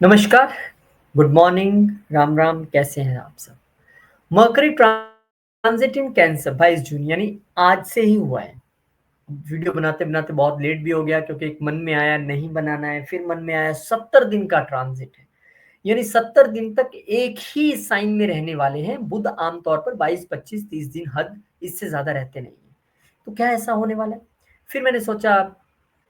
नमस्कार, good morning, Ram Ram, कैसे हैं आप सब? मर्करी ट्रांजिट इन कैंसर 22 जून यानी आज से ही हुआ है। वीडियो बनाते-बनाते बहुत लेट भी हो गया क्योंकि एक मन में आया नहीं बनाना है, फिर मन में आया 70 दिन का ट्रांजिट है। यानी 70 दिन तक एक ही साइन में रहने वाले हैं। बुध आमतौर पर 22, 25, 30 दिन हद इससे ज़्यादा रहते नहीं हैं। तो क्या ऐसा होने वाला है? फिर मैंने सोचा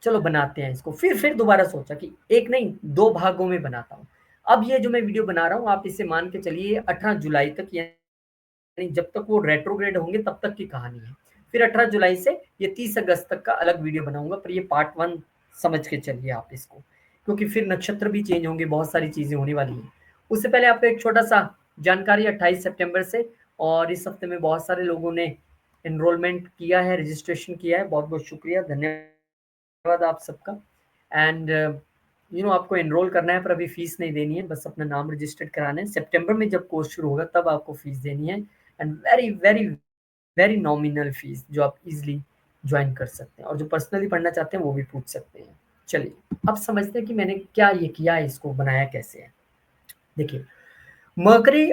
चलो बनाते हैं इसको। फिर दोबारा सोचा कि एक नहीं 2 भागों में बनाता हूँ। अब ये जो मैं वीडियो बना रहा हूँ आप इसे मान के चलिए 18 जुलाई तक यानी जब तक वो रेट्रोग्रेड होंगे तब तक की कहानी है। फिर 18 जुलाई से ये 30 अगस्त तक का अलग वीडियो बनाऊँगा पर ये पार्ट 1 समझ के चलिए आप इसको। क्योंकि फिर नक्षत्र भी चेंज होंगे, बहुत सारी चीज़ें होने वाली हैं। उससे पहले आपको एक छोटा-सा जानकारी 28 सितंबर से और इस हफ्ते में बहुत सारे लोगों ने एनरोलमेंट किया है, रजिस्ट्रेशन किया है। बहुत-बहुत शुक्रिया, धन्यवाद आप सबका। एंड आपको एनरोल करना है पर अभी फीस नहीं देनी है, बस अपना नाम रजिस्टर्ड कराना है। सितंबर में जब कोर्स शुरू होगा तब आपको फीस देनी है and very very very nominal fees जो आप इजीली ज्वाइन कर सकते हैं और जो पर्सनली पढ़ना चाहते हैं वो भी पूछ सकते हैं। चलिए, अब समझते हैं कि मैंने क्या ये किया है, इसको बनाया कैसे है। देखिए, मर्करी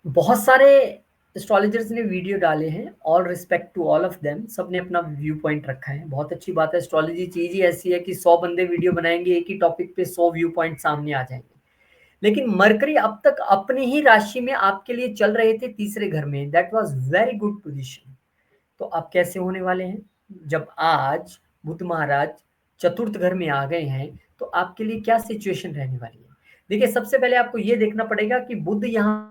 बहुत सारे एस्ट्रोलॉजर्स ने वीडियो डाले हैं, all respect to all of them, सबने अपना व्यू पॉइंट रखा है। बहुत अच्छी बात है, एस्ट्रोलॉजी चीज़ ही ऐसी है कि 100 बंदे वीडियो बनाएँगे, एक ही टॉपिक पे 100 व्यू पॉइंट सामने आ जाएँगे। लेकिन मरकरी अब तक अपनी ही राशि में आपके लिए चल रहे थे तीसरे घर में, that was very good position. तो अब कैसे होने वाले हैं? जब आज बुध महाराज चतुर्थ घर में आ गए हैं, तो आपके लिए क्या सिचुएशन रहने वाली है? देखिए, सबसे पहले आपको ये देखना पड़ेगा कि बुध यहाँ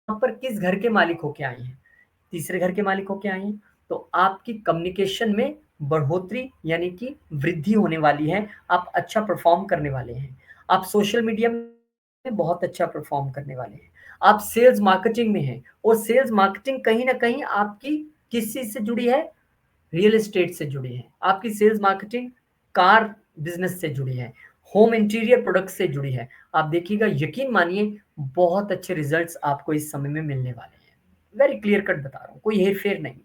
पर किस घर के मालिक होके आए हैं। तीसरे घर के मालिक होके आए हैं, तो आपकी कम्युनिकेशन में बढ़ोतरी यानी कि वृद्धि होने वाली है। आप अच्छा परफ़ॉर्म करने वाले हैं। आप सोशल मीडिया में बहुत अच्छा परफ़ॉर्म करने वाले हैं। आप सेल्स मार्केटिंग में हैं और सेल्स मार्केटिंग कहीं न कहीं आपकी किस चीज़ से जुड़ी है? रियल एस्टेट से जुड़ी है। आपकी सेल्स मार्केटिंग कार बिज़नेस से जुड़ी है। होम इंटीरियर प्रोडक्ट से जुड़ी है। आप देखिएगा, यकीन मानिए बहुत अच्छे रिज़ल्ट्स आपको इस समय में मिलने वाले हैं। वेरी क्लियर कट बता रहा हूँ, कोई हेर-फेर नहीं है।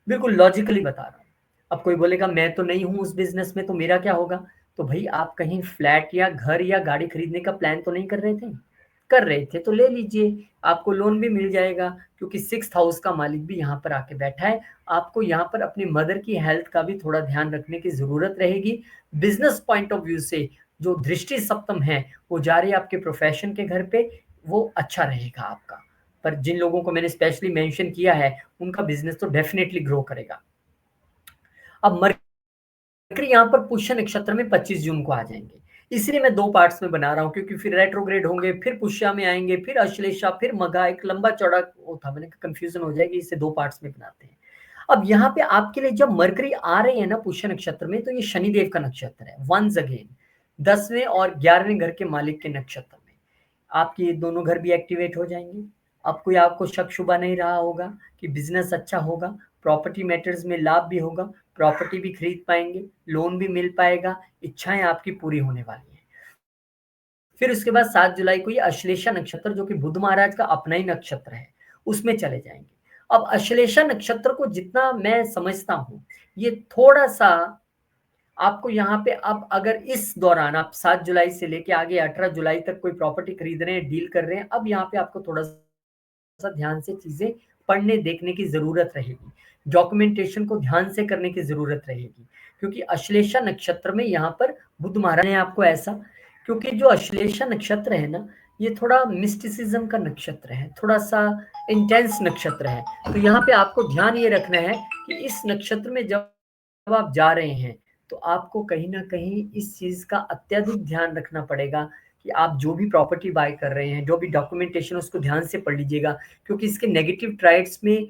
बिल्कुल लॉजिकली बता रहा हूँ। अब कोई बोलेगा मैं तो नहीं हूँ उस बिज़नेस में तो मेरा क्या होगा? तो भई आप कहीं फ्लैट या घर या गाड़ी खरीदने का प्लान तो नहीं कर रहे थे? कर रहे थे तो ले लीजिए, आपको लोन भी मिल जाएगा क्योंकि 6th हाउस का मालिक भी यहाँ पर आके बैठा है। आपको यहाँ पर अपनी मदर की हेल्थ का भी थोड़ा ध्यान रखने की ज़रूरत रहेगी। बिज़नेस पॉइंट ऑफ व्यू से जो दृष्टि सप्तम है, वो जा रही है आपके प्रोफ़ेशन के घर पे, वो अच्छा रहेगा आपका। पर जिन लोगों को मैंने स्पेशली मेंशन किया है, उनका बिज़नेस तो डेफ़िनेटली ग्रो करेगा। अब मरकरी यहाँ पर पुष्य नक्षत्र में 25 जून को आ जाएँगे। इसलिए मैं 2 पार्ट्स में बना रहा हूँ क्योंकि फिर रेट्रोग्रेड होंगे, फिर पुष्या में आएँगे, फिर अश्लेषा, फिर मघा, एक लंबा-चौड़ा वो था, मैंने कहा कन्फ्यूज़न हो जाएगी, इसे 2 पार्ट्स में बनाते हैं। अब यहाँ पे आपके लिए जब मरकरी आ रहे हैं ना पुष्य नक्षत्र में, तो ये शनिदेव का नक्षत्र है, वन्स अगेन 10वें और 11वें घर के मालिक के नक्षत्र में। आपके ये दोनों घर भी एक्टिवेट हो जाएँगे। अब कोई आपको शक-शुबा नहीं रहा होगा कि बिज़नेस अच्छा होगा, प्रॉपर्टी मैटर्स में लाभ भी होगा, प्रॉपर्टी भी खरीद पाएँगे, लोन भी मिल पाएगा, इच्छाएँ आपकी पूरी होने वाली हैं। फिर उसके बाद 7 जुलाई को ये अश्लेषा नक्षत्र जो कि बुध महाराज का अपना ही नक्षत्र है, उसमें चले जाएँगे। अब अश्लेषा नक्षत्र को जितना मैं समझता हूँ, ये थोड़ा-सा आपको यहाँ पे अब अगर इस दौरान आप 7 जुलाई से लेके आगे 18 जुलाई तक कोई प्रॉपर्टी खरीद रहे हैं, डील कर रहे हैं, अब यहाँ पे आपको थोड़ा-सा ध्यान से चीज़ें पढ़ने देखने की ज़रूरत रहेगी। डॉक्यूमेंटेशन को ध्यान से करने की ज़रूरत रहेगी, क्योंकि अश्लेषा नक्षत्र में यहाँ पर बुध महाराज ने आपको ऐसा, क्योंकि जो अश्लेषा नक्षत्र है ना, ये थोड़ा मिस्टिसिज़्म का नक्षत्र है, थोड़ा-सा इंटेंस नक्षत्र है। तो यहाँ पे आपको ध्यान ये रखना है कि इस नक्षत्र में जब आप जा रहे हैं, तो आपको कहीं न कहीं इस चीज़ का अत्यधिक ध्यान रखना पड़ेगा कि आप जो भी प्रॉपर्टी बाय कर रहे हैं, जो भी डॉक्यूमेंटेशन है उसको ध्यान से पढ़ लीजिएगा, क्योंकि इसके नेगेटिव ट्राइट्स में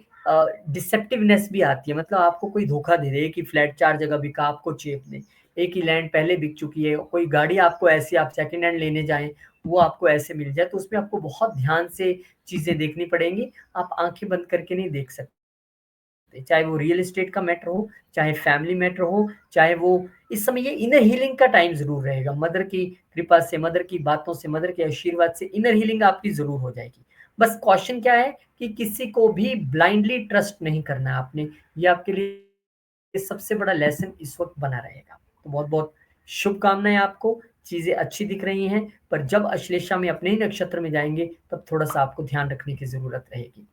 डिसेप्टिवनेस भी आती है। मतलब आपको कोई धोखा दे दे कि फ्लैट 4 जगह बिका, आपको चेप दें। एक ही लैंड पहले बिक चुकी है, कोई गाड़ी आपको ऐसी आप सेकंड हैंड लेने जाएँ, वो आपको ऐसे मिल जाए, तो उसमें आपको बहुत ध्यान से चीज़ें देखनी पड़ेंगी। आप आँखें बंद करके नहीं देख सकते। चाहे वो रियल एस्टेट का मैटर हो, चाहे फैमिली मैटर हो, चाहे वो इस समय ये इनर हीलिंग का टाइम ज़रूर रहेगा। मदर की कृपा से, मदर की बातों से, मदर के आशीर्वाद से इनर हीलिंग आपकी ज़रूर हो जाएगी। बस कॉशन क्या है कि किसी को भी ब्लाइंडली ट्रस्ट नहीं करना है आपने। ये आपके लिए सबसे बड़ा लेसन इस वक़्त बना रहेगा। तो बहुत-बहुत शुभकामनाएँ आपको। चीज़ें अच्छी दिख रही हैं, पर जब अश्लेषा में अपने ही नक्षत्र में जाएँगे, तब थोड़ा-सा आपको ध्यान रखने की ज़रूरत रहेगी।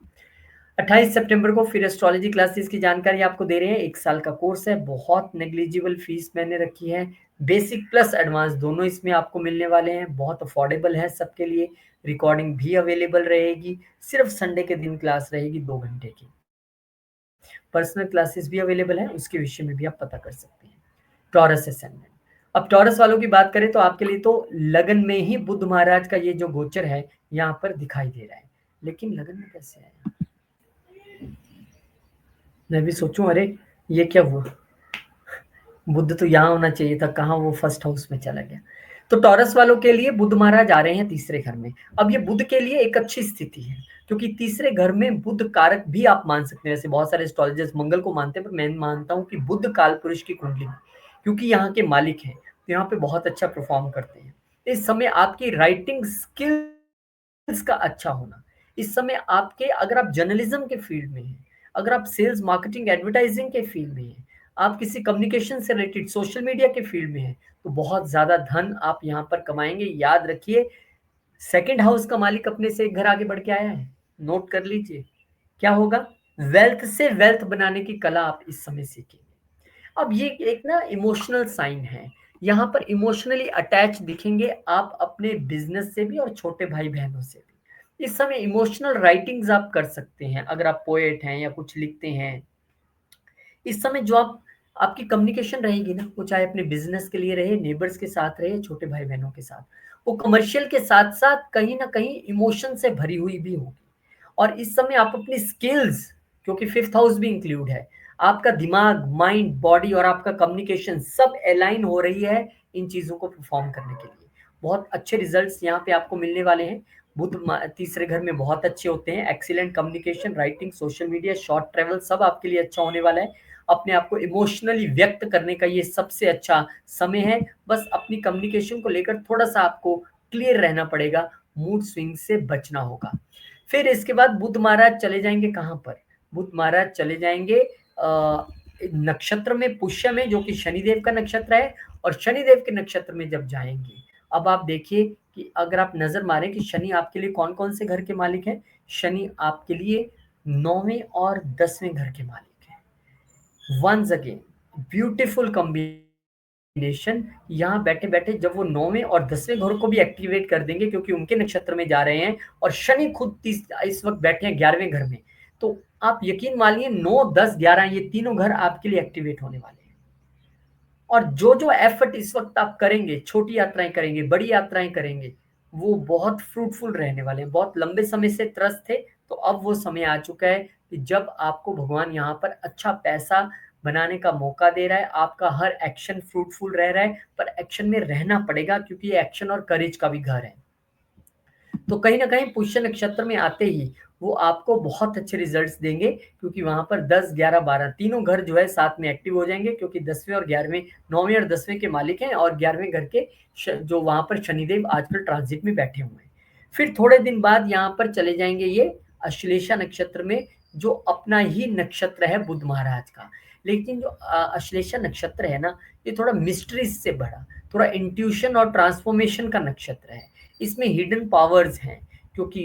28 सितंबर को फिर एस्ट्रोलॉजी क्लासेस की जानकारी आपको दे रहे हैं। 1 साल का कोर्स है, बहुत नेग्लिजिबल फीस मैंने रखी है। बेसिक प्लस एडवांस दोनों इसमें आपको मिलने वाले हैं, बहुत अफोर्डेबल है सबके लिए। रिकॉर्डिंग भी अवेलेबल रहेगी, सिर्फ संडे के दिन क्लास रहेगी 2 घंटे की। पर्सनल क्लासेस भी अवेलेबल है, उसके विषय में भी आप पता कर सकते हैं। टॉरस असेंडेंट, अब टॉरस वालों की बात करें तो आपके लिए तो लगन में ही बुध महाराज का ये जो गोचर है यहाँ पर दिखाई दे रहा है, लेकिन लगन में कैसे आया? मैं भी सोचूं अरे ये क्या हुआ, बुध तो यहाँ होना चाहिए था, कहाँ वो फर्स्ट हाउस में चला गया। तो टॉरस वालों के लिए बुध महाराज आ रहे हैं तीसरे घर में। अब ये बुध के लिए एक अच्छी स्थिति है, क्योंकि तीसरे घर में बुध कारक भी आप मान सकते हैं। वैसे बहुत सारे एस्ट्रोलॉजर्स मंगल को मानते हैं, पर मैं मानता हूँ कि बुध काल पुरुष की कुंडली में, क्योंकि यहाँ के मालिक हैं, तो यहाँ पे बहुत अच्छा परफॉर्म करते हैं। इस समय आपकी राइटिंग स्किल्स का अच्छा होना, इस समय आपके, अगर आप जर्नलिज्म के फील्ड में हैं, अगर आप सेल्स मार्केटिंग एडवर्टाइजिंग के फील्ड में हैं, आप किसी कम्युनिकेशन से रिलेटेड सोशल मीडिया के फील्ड में हैं, तो बहुत ज्यादा धन आप यहाँ पर कमाएंगे। याद रखिए, सेकंड हाउस का मालिक अपने से एक घर आगे बढ़ के आया है, नोट कर लीजिए। क्या होगा? वेल्थ से वेल्थ बनाने की कला आप इस समय सीखेंगे। अब ये एक ना इमोशनल साइन है, यहाँ पर इमोशनली अटैच दिखेंगे आप अपने बिजनेस से भी और छोटे भाई बहनों से भी। इस समय इमोशनल राइटिंग्स आप कर सकते हैं, अगर आप पोएट हैं या कुछ लिखते हैं। इस समय जो आप, आपकी कम्युनिकेशन रहेगी ना, वो चाहे अपने बिजनेस के लिए रहे, नेबर्स के साथ रहे, छोटे भाई बहनों के साथ, वो कमर्शियल के साथ साथ कहीं ना कहीं इमोशन से भरी हुई भी होगी। और इस समय आप अपनी स्किल्स, क्योंकि फिफ्थ हाउस भी इंक्लूड है, आपका दिमाग, माइंड, बॉडी और आपका कम्युनिकेशन सब अलाइन हो रही है इन चीजों को परफॉर्म करने के लिए। बहुत अच्छे रिजल्ट्स यहाँ पे आपको मिलने वाले हैं। बुध तीसरे घर में बहुत अच्छे होते हैं। Excellent communication, writing, social media, short travel, सब आपके लिए अच्छा होने वाला है। अपने आप को इमोशनली व्यक्त करने का ये सबसे अच्छा समय है। बस अपनी कम्युनिकेशन को लेकर थोड़ा सा आपको क्लियर रहना पड़ेगा, मूड स्विंग से बचना होगा। फिर इसके बाद बुध महाराज चले जाएंगे कहाँ पर? बुध महाराज चले जाएंगे नक्षत्र में, पुष्य में, जो कि शनिदेव का नक्षत्र है। और शनिदेव के नक्षत्र में जब जाएंगे, अब आप देखिए कि अगर आप नजर मारें कि शनि आपके लिए कौन कौन से घर के मालिक हैं। शनि आपके लिए 9वें और 10वें घर के मालिक हैं। Once again beautiful combination. यहाँ बैठे बैठे जब वो 9वें और 10वें घर को भी एक्टिवेट कर देंगे, क्योंकि उनके नक्षत्र में जा रहे हैं, और शनि खुद इस वक्त बैठे हैं 11वें घर में, तो आप यकीन मानिए 9, 10, 11 ये तीनों घर आपके लिए एक्टिवेट होने वाले हैं। और जो जो एफर्ट इस वक्त आप करेंगे, छोटी यात्राएं करेंगे, बड़ी यात्राएं करेंगे, वो बहुत फ्रूटफुल रहने वाले हैं। बहुत लंबे समय से त्रस्त थे, तो अब वो समय आ चुका है कि जब आपको भगवान यहाँ पर अच्छा पैसा बनाने का मौका दे रहा है। आपका हर एक्शन फ्रूटफुल रह रहा है, पर एक्शन में रहना पड़ेगा, क्योंकि ये एक्शन और करेज का भी घर है। तो कहीं ना कहीं पुष्य नक्षत्र में आते ही वो आपको बहुत अच्छे रिजल्ट्स देंगे, क्योंकि वहां पर 10, 11, 12 तीनों घर जो है साथ में एक्टिव हो जाएंगे, क्योंकि 10वें और 11वें, 9वें और 10वें के मालिक हैं, और 11वें घर के जो वहां पर शनिदेव आजकल ट्रांजिट में बैठे हुए हैं। फिर थोड़े दिन बाद यहाँ पर चले जाएंगे ये अश्लेषा नक्षत्र में, जो अपना ही नक्षत्र है बुध महाराज का। लेकिन जो अश्लेषा नक्षत्र है ना, ये थोड़ा मिस्ट्रीज से भरा, थोड़ा इंट्यूशन और ट्रांसफॉर्मेशन का नक्षत्र है। इसमें हिडन पावर्स हैं, क्योंकि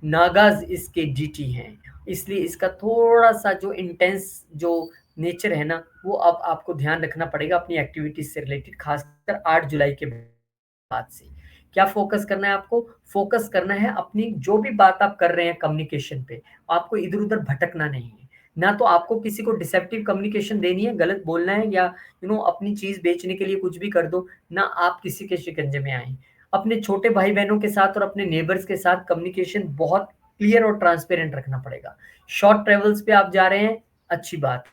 नागाज इसके जीटी हैं, इसलिए इसका थोड़ा सा जो इंटेंस जो नेचर है ना, वो अब आपको ध्यान रखना पड़ेगा अपनी एक्टिविटीज से रिलेटेड, खासकर 8 जुलाई के बाद से। क्या फोकस करना है आपको? फोकस करना है अपनी जो भी बात आप कर रहे हैं कम्युनिकेशन पे, आपको इधर उधर भटकना नहीं है। ना तो आपको किसी को डिसेप्टिव कम्युनिकेशन देनी है, गलत बोलना है, या अपनी चीज बेचने के लिए कुछ भी कर दो ना, आप किसी के शिकंजे में आए। अपने छोटे भाई बहनों के साथ और अपने नेबर्स के साथ कम्युनिकेशन बहुत क्लियर और ट्रांसपेरेंट रखना पड़ेगा। शॉर्ट ट्रेवल्स पे आप जा रहे हैं, अच्छी बात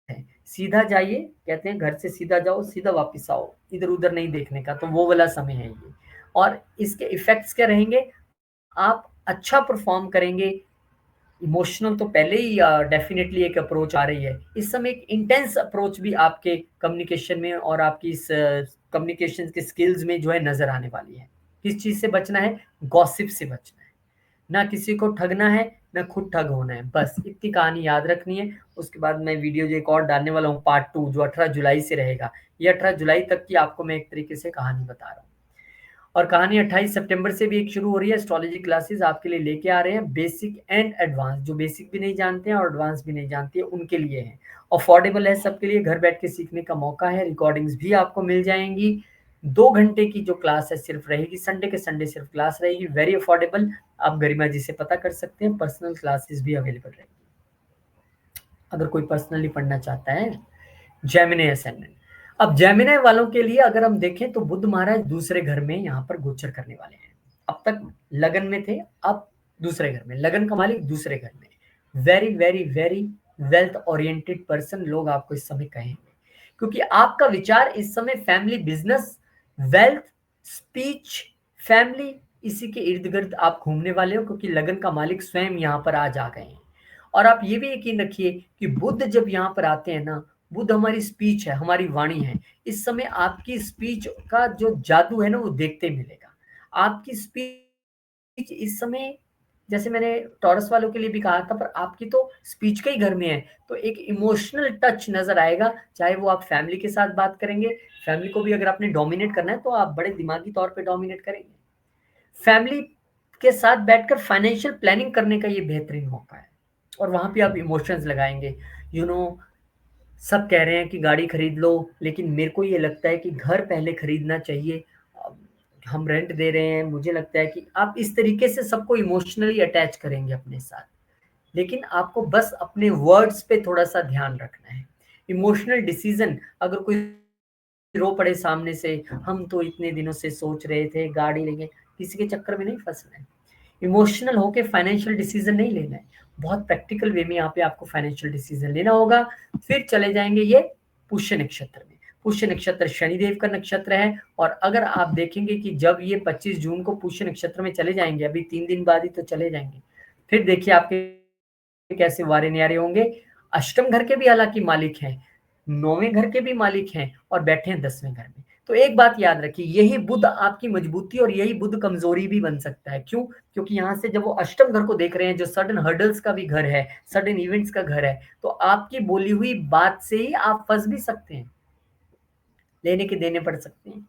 है, सीधा जाइए, कहते हैं घर से सीधा जाओ सीधा वापस आओ, इधर उधर नहीं देखने का, तो वो वाला समय है ये। और इसके इफेक्ट्स क्या रहेंगे? आप अच्छा परफॉर्म करेंगे। इमोशनल तो पहले ही डेफिनेटली एक अप्रोच आ रही है, इस समय एक इंटेंस अप्रोच भी आपके कम्युनिकेशन में और आपकी इस कम्युनिकेशन के स्किल्स में जो है नजर आने वाली है। किस चीज से बचना है? गॉसिप से बचना है, ना किसी को ठगना है, न खुद ठग होना है। बस इतनी कहानी याद रखनी है। उसके बाद मैं वीडियो जो एक और डालने वाला हूँ पार्ट 2 जो 18 जुलाई से रहेगा। ये 18 जुलाई तक की आपको मैं एक तरीके से कहानी बता रहा हूँ। और कहानी 28 सितंबर से भी एक शुरू हो रही है। एस्ट्रोलॉजी क्लासेस आपके लिए लेके आ रहे हैं, बेसिक एंड एडवांस। जो बेसिक भी नहीं जानते हैं और एडवांस भी नहीं जानते हैं उनके लिए है। अफोर्डेबल है सबके लिए, घर बैठ के सीखने का मौका है। रिकॉर्डिंग्स भी आपको मिल जाएंगी। 2 घंटे की जो क्लास है सिर्फ रहेगी, संडे के संडे सिर्फ क्लास रहेगी, वेरी अफोर्डेबल। आप गरिमा जी से पता कर सकते हैं, पर्सनल क्लासेस भी अवेलेबल रहेगी अगर कोई पर्सनली पढ़ना चाहता है। Gemini ascendant. अब जेमिनी वालों के लिए अगर हम देखें तो बुध महाराज दूसरे घर में यहाँ पर गोचर करने वाले हैं। अब तक लगन में थे, अब दूसरे घर में, लगन का मालिक दूसरे घर में। Very very very wealth oriented person लोग आपको इस समय कहेंगे, क्योंकि आपका विचार इस समय family, business, wealth, speech, family, इसी के इर्द गिर्द आप घूमने वाले हो, क्योंकि लगन का मालिक स्वयं यहाँ पर आज आ गए हैं। और आप ये भी यकीन रखिए कि बुध जब यहाँ पर आते हैं ना, बुध हमारी स्पीच है, हमारी वाणी है। इस समय आपकी स्पीच का जो जादू है ना वो देखते मिलेगा। आपकी स्पीच इस समय, जैसे मैंने टॉरस वालों के लिए भी कहा था, पर आपकी तो स्पीच के ही घर में है, तो एक इमोशनल टच नजर आएगा। चाहे वो आप फैमिली के साथ बात करेंगे, फैमिली को भी अगर आपने डोमिनेट करना है तो आप बड़े दिमागी तौर पे डोमिनेट करेंगे। फैमिली के साथ बैठकर फाइनेंशियल प्लानिंग करने का ये बेहतरीन मौका है, और वहां पे आप इमोशंस लगाएंगे। यू नो, सब कह रहे हैं कि गाड़ी खरीद लो, लेकिन मेरे को ये लगता है कि घर पहले खरीदना चाहिए। हम रेंट दे रहे हैं, मुझे लगता है कि आप इस तरीके से सबको इमोशनली अटैच करेंगे अपने साथ। लेकिन आपको बस अपने वर्ड्स पे थोड़ा सा ध्यान रखना है। इमोशनल डिसीजन, अगर कोई रो पड़े सामने से, हम तो इतने दिनों से सोच रहे थे गाड़ी लेंगे, किसी के चक्कर में नहीं फंसना है। इमोशनल होके फाइनेंशियल डिसीजन नहीं लेना है। बहुत प्रैक्टिकल वे में यहाँ पे आपको फाइनेंशियल डिसीजन लेना होगा। फिर चले जाएंगे ये पुष्य नक्षत्र में। पुष्य नक्षत्र शनिदेव का नक्षत्र है, और अगर आप देखेंगे कि जब ये 25 जून को पुष्य नक्षत्र में चले जाएंगे, अभी 3 दिन बाद ही तो चले जाएंगे, फिर देखिए आपके कैसे वारे न्यारे होंगे। अष्टम घर के भी हालांकि मालिक हैं, 9वें घर के भी मालिक हैं, और बैठे हैं 10वें घर में। तो एक बात याद रखिए, यही बुध आपकी मजबूती और यही बुध कमजोरी भी बन सकता है। क्यों? क्योंकि यहाँ से जब वो अष्टम घर को देख रहे हैं, जो सडन हर्डल्स का भी घर है, सडन इवेंट्स का घर है, तो आपकी बोली हुई बात से ही आप फंस भी सकते हैं, लेने के देने पड़ सकते हैं।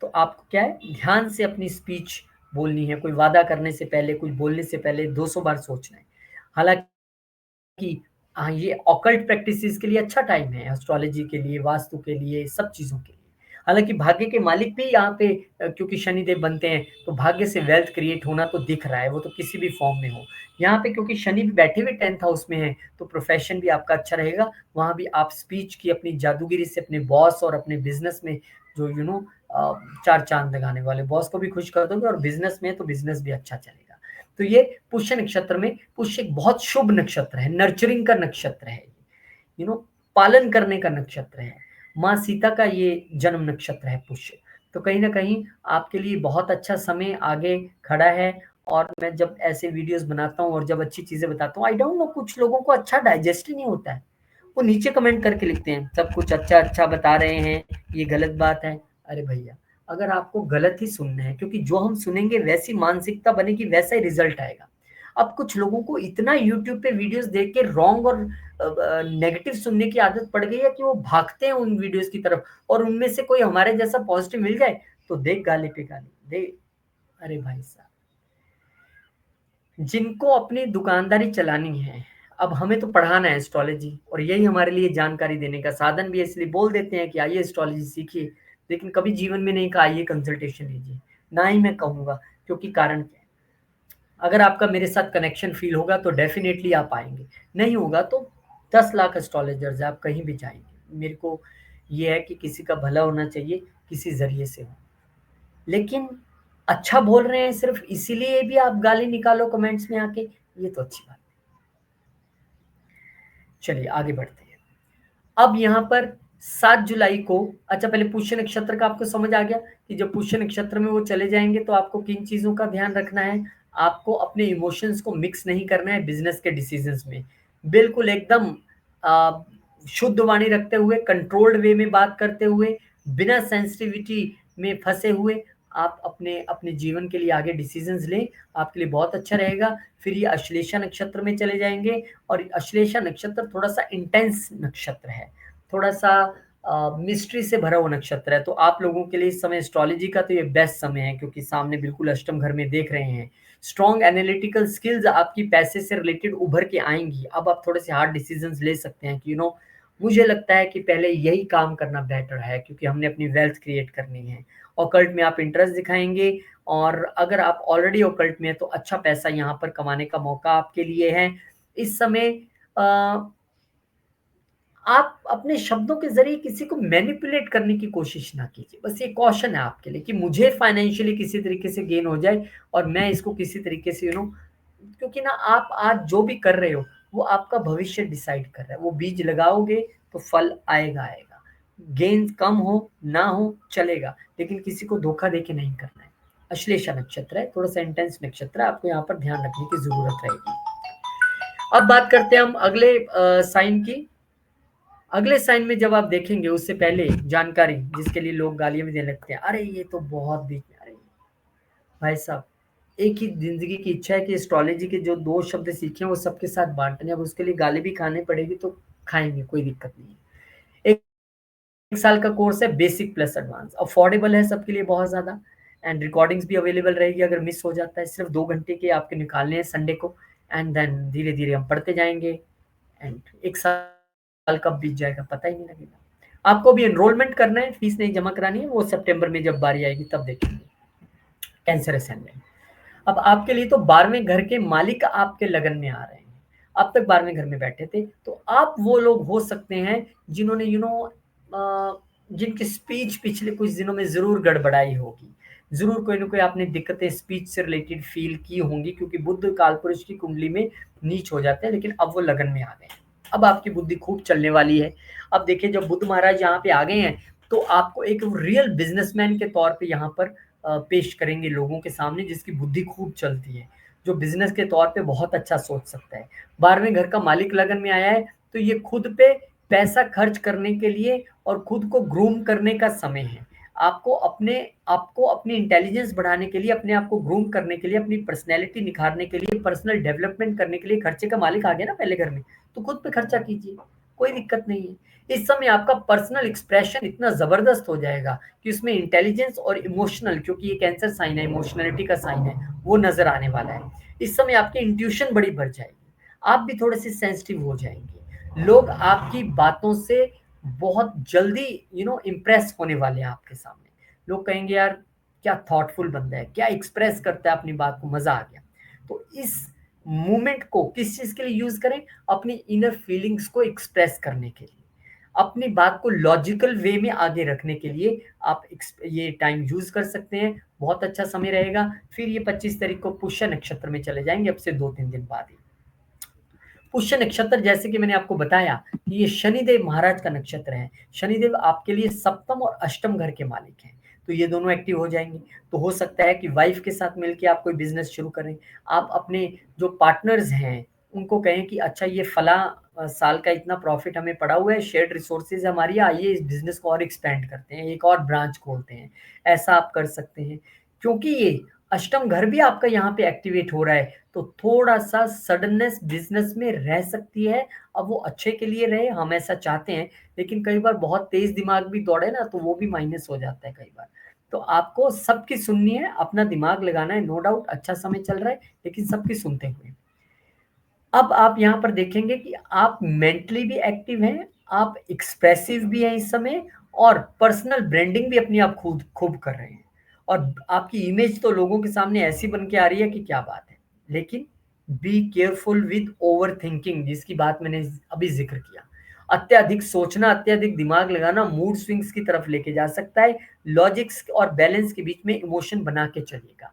तो आपको क्या है, ध्यान से अपनी स्पीच बोलनी है। कोई वादा करने से पहले, कुछ बोलने से पहले 200 बार सोचना है। हालांकि कि हाँ, ये ऑकल्ट प्रैक्टिसेस के लिए अच्छा टाइम है, एस्ट्रोलॉजी के लिए, वास्तु के लिए, सब चीज़ों के लिए। हालाँकि भाग्य के मालिक भी यहाँ पे क्योंकि शनिदेव बनते हैं, तो भाग्य से वेल्थ क्रिएट होना तो दिख रहा है, वो तो किसी भी फॉर्म में हो। यहाँ पे क्योंकि शनि भी बैठे हुए 10th हाउस में है, तो प्रोफेशन भी आपका अच्छा रहेगा। वहाँ भी आप स्पीच की अपनी जादूगिरी से अपने बॉस और अपने बिज़नेस में जो 4 चाँद लगाने वाले बॉस को भी खुश कर दोगे, और बिज़नेस में तो बिज़नेस भी अच्छा चलेगा। तो ये पुष्य नक्षत्र में, पुष्य एक बहुत शुभ नक्षत्र है, नर्चरिंग का नक्षत्र है, यू नो पालन करने का नक्षत्र है। माँ सीता का ये जन्म नक्षत्र है पुष्य। तो कहीं ना कहीं आपके लिए बहुत अच्छा समय आगे खड़ा है। और मैं जब ऐसे वीडियोस बनाता हूँ और जब अच्छी चीजें बताता हूँ, आई डोंट नो, कुछ लोगों को अच्छा डाइजेस्ट ही नहीं होता है। वो नीचे कमेंट करके लिखते हैं सब कुछ अच्छा अच्छा बता रहे हैं, ये गलत बात है। अरे भैया, अगर आपको गलत ही सुनना है, क्योंकि जो हम सुनेंगे वैसी मानसिकता बनेगी, वैसा ही रिजल्ट आएगा। अब कुछ लोगों को इतना यूट्यूब पे वीडियोस देख के रॉन्ग और नेगेटिव सुनने की आदत पड़ गई है कि वो भागते हैं उन वीडियोस की तरफ, और उनमें से कोई हमारे जैसा पॉजिटिव मिल जाए तो देख गाली पे गाली दे। अरे भाई साहब, जिनको अपनी दुकानदारी चलानी है, अब हमें तो पढ़ाना है एस्ट्रोलॉजी, और यही हमारे लिए जानकारी देने का साधन भी है, इसलिए बोल देते हैं कि आइए एस्ट्रोलॉजी सीखिए। लेकिन कभी जीवन में नहीं कहा आइए कंसल्टेशन लीजिए, ना ही मैं कहूंगा। क्योंकि कारण क्या है, अगर आपका मेरे साथ कनेक्शन फील होगा तो डेफिनेटली आप आएंगे, नहीं होगा तो 10 लाख एस्ट्रोलॉजर्स आप कहीं भी जाएंगे। मेरे को ये है कि किसी का भला होना चाहिए, किसी जरिए से हो। लेकिन अच्छा बोल रहे हैं सिर्फ इसीलिए भी आप गाली निकालो कमेंट्स में आके, ये तो अच्छी बात। चलिए आगे बढ़ते हैं। अब यहाँ पर 7 जुलाई को, अच्छा पहले पुष्य नक्षत्र का आपको समझ आ गया कि जब पुष्य नक्षत्र में वो चले जाएंगे तो आपको किन चीजों का ध्यान रखना है। आपको अपने इमोशंस को मिक्स नहीं करना है बिजनेस के डिसीजंस में। बिल्कुल एकदम आ, शुद्ध वाणी रखते हुए, कंट्रोल्ड वे में बात करते हुए, बिना सेंसिटिविटी में फंसे हुए आप अपने अपने जीवन के लिए आगे डिसीजंस लें, आपके लिए बहुत अच्छा रहेगा। फिर ये अश्लेषा नक्षत्र में चले जाएँगे और अश्लेषा नक्षत्र थोड़ा-सा इंटेंस नक्षत्र है, थोड़ा-सा मिस्ट्री से भरा हुआ नक्षत्र है। तो आप लोगों के लिए इस समय एस्ट्रोलॉजी का तो ये बेस्ट समय है, क्योंकि सामने बिल्कुल अष्टम घर में देख रहे हैं। स्ट्रॉन्ग एनालिटिकल स्किल्स आपकी पैसे से रिलेटेड उभर के आएँगी। अब आप थोड़े से हार्ड डिसीजंस ले सकते हैं कि मुझे लगता है कि पहले यही काम करना बेटर है, क्योंकि हमने अपनी वेल्थ क्रिएट करनी है। ऑकल्ट में आप इंटरेस्ट दिखाएँगे, और अगर आप ऑलरेडी ऑकल्ट में हैं तो अच्छा पैसा यहाँ पर कमाने का मौका आपके लिए है। इस समय अ, आप अपने शब्दों के ज़रिए किसी को मैनिपुलेट करने की कोशिश ना कीजिए। बस ये कॉशन है आपके लिए कि मुझे फाइनेंशियली किसी तरीके से गेन हो जाए और मैं इसको किसी तरीके से क्योंकि ना आप आज जो भी कर रहे हो, वो आपका भविष्य डिसाइड कर रहा है। वो बीज लगाओगे तो फल आएगा, आएगा। गेन कम हो, ना हो, चलेगा, लेकिन किसी को धोखा देके नहीं करना है। अश्लेषा नक्षत्र है, थोड़ा-सा इंटेंस नक्षत्र है, आपको यहाँ पर ध्यान रखने की ज़रूरत रहेगी। अब बात करते हैं हम अगले साइन की। अगले साइन में जब आप देखेंगे, उससे पहले जानकारी जिसके लिए लोग गालियाँ भी देने लगते हैं, अरे ये तो बहुत वीक है। अरे भाई साहब, एक ही ज़िंदगी की इच्छा है कि एस्ट्रोलॉजी के जो 2 शब्द सीखे हैं वो सबके साथ बाँटने हैं। अब उसके लिए गाली भी खानी पड़ेगी तो खाएँगे, कोई दिक्कत नहीं है। 1 साल का कोर्स है, बेसिक प्लस एडवांस, अफोर्डेबल है सबके लिए बहुत ज़्यादा, एंड रिकॉर्डिंग्स भी अवेलेबल रहेगी। अगर मिस हो जाता है, सिर्फ़ 2 घंटे के आपके निकालने हैं संडे को, एंड देन धीरे-धीरे हम पढ़ते जाएँगे, एंड 1 साल कब बीत जाएगा पता ही नहीं लगेगा। आपको भी एनरोलमेंट करना है, फीस नहीं जमा करानी है, वो सितंबर में जब बारी आएगी तब देखेंगे। कैंसर असेंडेंट, अब आपके लिए तो 12वें घर के मालिक आपके लगन में आ रहे हैं। अब तक 12वें घर में बैठे थे, तो आप वो लोग हो सकते हैं जिन्होंने जिनकी स्पीच पिछले कुछ दिनों में ज़रूर गड़बड़ाई होगी। ज़रूर कोई न कोई आपने दिक्कतें स्पीच से रिलेटेड फ़ील की होंगी, क्योंकि बुध कालपुरुष की कुंडली में नीच हो जाते हैं, लेकिन अब वो लगन में आ गए हैं। अब आपकी बुद्धि खूब चलने वाली है। अब देखिए, जब बुध महाराज यहाँ पे आ गए हैं, तो आपको एक रियल बिज़नेसमैन के तौर पे यहाँ पर पेश करेंगे लोगों के सामने, जिसकी बुद्धि खूब चलती है, जो बिज़नेस के तौर पे बहुत अच्छा सोच सकता है। 12वें घर का मालिक लगन में आया है, तो ये खुद पे पैसा खर्च करने के लिए और खुद को ग्रूम करने का समय है। आपको अपनी इंटेलिजेंस बढ़ाने के लिए, अपने आप को ग्रूम करने के लिए, अपनी पर्सनैलिटी निखारने के लिए, पर्सनल डेवलपमेंट करने के लिए खर्चे का मालिक आ गया ना पहले घर में, तो खुद पे खर्चा कीजिए, कोई दिक्कत नहीं है। इस समय आपका पर्सनल एक्सप्रेशन इतना ज़बरदस्त हो जाएगा कि उसमें इंटेलिजेंस और इमोशनल, क्योंकि ये कैंसर साइन है, इमोशनैलिटी का साइन है, वो नज़र आने वाला है। इस समय आपकी इंट्यूशन बड़ी बढ़ जाएगी, आप भी थोड़े-से सेंसिटिव हो जाएँगे। लोग आपकी बातों से बहुत जल्दी इम्प्रेस होने वाले हैं आपके सामने। लोग कहेंगे, यार क्या थॉटफुल बंदा है, क्या एक्सप्रेस करता है अपनी बात को, मज़ा आ गया। तो इस मोमेंट को किस चीज़ के लिए यूज़ करें? अपनी इनर फीलिंग्स को एक्सप्रेस करने के लिए। अपनी बात को लॉजिकल वे में आगे रखने के लिए आप ये टाइम यूज़ कर सकते हैं, बहुत अच्छा समय रहेगा। फिर ये 25 तारीख को पुष्य नक्षत्र में चले जाएँगे, अब से 2-3 दिन बाद ही। पुष्य नक्षत्र, जैसे कि मैंने आपको बताया कि ये शनिदेव महाराज का नक्षत्र है। शनिदेव आपके लिए सप्तम और अष्टम घर के मालिक हैं, तो ये दोनों एक्टिव हो जाएँगे। तो हो सकता है कि वाइफ़ के साथ मिलके आप कोई बिज़नेस शुरू करें। आप अपने जो पार्टनर्स हैं, उनको कहें कि अच्छा, ये साल का इतना प्रॉफ़िट हमें पड़ा हुआ है, शेयर्ड रिसोर्सेज़ हमारी, आइए इस बिज़नेस को और एक्सपेंड करते हैं, एक और ब्रांच खोलते हैं। ऐसा आप कर सकते हैं। क्योंकि ये अष्टम घर भी आपका यहाँ पे एक्टिवेट हो रहा है, तो थोड़ा-सा सडननेस बिज़नेस में रह सकती है। अब वो अच्छे के लिए रहे, हम ऐसा चाहते हैं, लेकिन कई बार बहुत तेज़ दिमाग भी दौड़े ना, तो वो भी माइनस हो जाता है कई बार। तो आपको सबकी सुननी है, अपना दिमाग लगाना है, नो डाउट अच्छा समय चल रहा है, लेकिन सबकी सुनते हुए। अब आप यहाँ पर देखेंगे कि आप मेंटली भी एक्टिव हैं, आप एक्सप्रेसिव भी हैं इस समय, और पर्सनल ब्रांडिंग भी अपनी आप खुद खूब कर रहे हैं। और आपकी इमेज तो लोगों के सामने ऐसी बन के आ रही है कि क्या बात है। लेकिन बी केयरफुल विद ओवरथिंकिंग, जिसकी बात मैंने अभी ज़िक्र किया। अत्यधिक सोचना, अत्यधिक दिमाग लगाना मूड स्विंग्स की तरफ लेके जा सकता है। लॉजिक्स और बैलेंस के बीच में इमोशन बना के चलिएगा।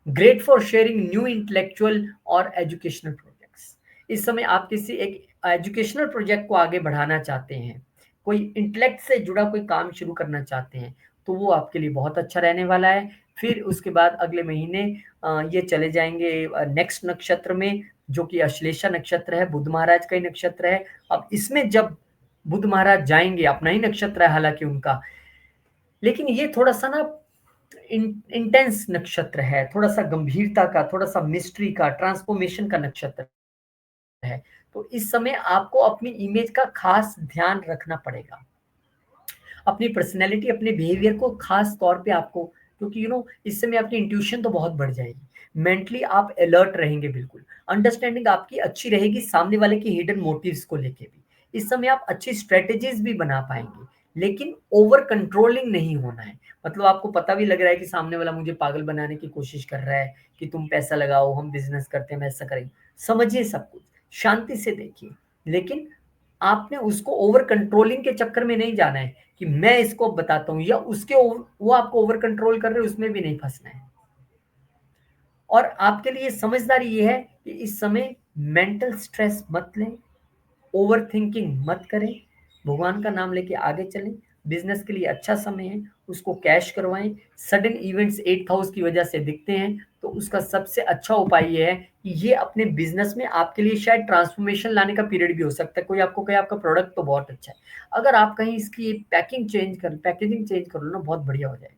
Great for sharing new intellectual और एजुकेशनल प्रोजेक्ट्स। इस समय आप किसी एक एजुकेशनल प्रोजेक्ट को आगे बढ़ाना चाहते हैं, कोई इंटेलेक्ट से जुड़ा कोई काम शुरू करना चाहते हैं, तो वो आपके लिए बहुत अच्छा रहने वाला है। फिर उसके बाद अगले महीने ये चले जाएँगे नेक्स्ट नक्षत्र में, जो कि अश्लेषा नक्षत्र है, बुध महाराज का ही नक्षत्र है। अब इसमें जब बुध महाराज जाएँगे, अपना ही नक्षत्र है हालाँकि उनका, लेकिन ये थोड़ा-सा ना इंटेंस नक्षत्र है, थोड़ा सा गंभीरता का, थोड़ा सा मिस्ट्री का, ट्रांसफॉर्मेशन का नक्षत्र है। तो इस समय आपको अपनी इमेज का खास ध्यान रखना पड़ेगा, अपनी पर्सनैलिटी, अपने बिहेवियर को खास तौर पे आपको, क्योंकि इस समय आपकी इंट्यूशन तो बहुत बढ़ जाएगी, मेंटली आप अलर्ट रहेंगे, बिल्कुल अंडरस्टैंडिंग आपकी अच्छी रहेगी सामने वाले की हिडन मोटिव्स को लेके भी। इस समय आप अच्छी स्ट्रेटेजीज भी बना पाएंगे, लेकिन ओवर कंट्रोलिंग नहीं होना है। मतलब आपको पता भी लग रहा है कि सामने वाला मुझे पागल बनाने की कोशिश कर रहा है कि तुम पैसा लगाओ, हम बिजनेस करते हैं, हम ऐसा करेंगे। समझिए सब कुछ, शांति से देखिए, लेकिन आपने उसको ओवर कंट्रोलिंग के चक्कर में नहीं जाना है कि मैं इसको बताता हूँ, या वो आपको ओवर कंट्रोल कर रहे हैं, उसमें भी नहीं फंसना है। और आपके लिए समझदारी ये है कि इस समय मेंटल स्ट्रेस मत लें, ओवर थिंकिंग मत करें, भगवान का नाम लेके आगे चलें। बिजनेस के लिए अच्छा समय है, उसको कैश करवाएं। सडन इवेंट्स 8th हाउस की वजह से दिखते हैं, तो उसका सबसे अच्छा उपाय ये है कि ये अपने बिजनेस में आपके लिए शायद ट्रांसफॉर्मेशन लाने का पीरियड भी हो सकता है। कोई आपको कहे आपका प्रोडक्ट तो बहुत अच्छा है, अगर आप कहीं इसकी पैकेजिंग चेंज कर लो ना, बहुत बढ़िया हो जाएगा।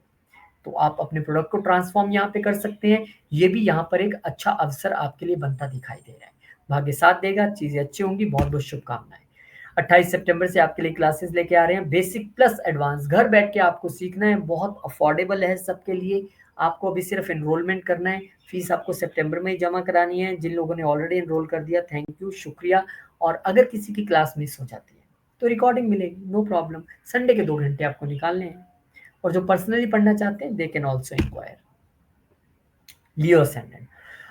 तो आप अपने प्रोडक्ट को ट्रांसफॉर्म यहाँ पे कर सकते हैं। ये भी यहाँ पर एक अच्छा अवसर आपके लिए बनता दिखाई दे रहा है। भाग्य साथ देगा, चीजें अच्छी होंगी। बहुत बहुत शुभकामनाएं। 28 सितंबर से आपके लिए क्लासेस लेके आ रहे हैं, बेसिक प्लस एडवांस। घर बैठ के आपको सीखना है, बहुत अफोर्डेबल है सबके लिए। आपको अभी सिर्फ एनरोलमेंट करना है, फीस आपको सितंबर में ही जमा करानी है। जिन लोगों ने ऑलरेडी एनरोल कर दिया, थैंक यू, शुक्रिया। और अगर किसी की क्लास मिस हो जाती है तो रिकॉर्डिंग मिलेगी, नो प्रॉब्लम। संडे के 2 घंटे आपको निकालने हैं। और जो पर्सनली पढ़ना चाहते हैं, they can also enquire. Leo ascendant.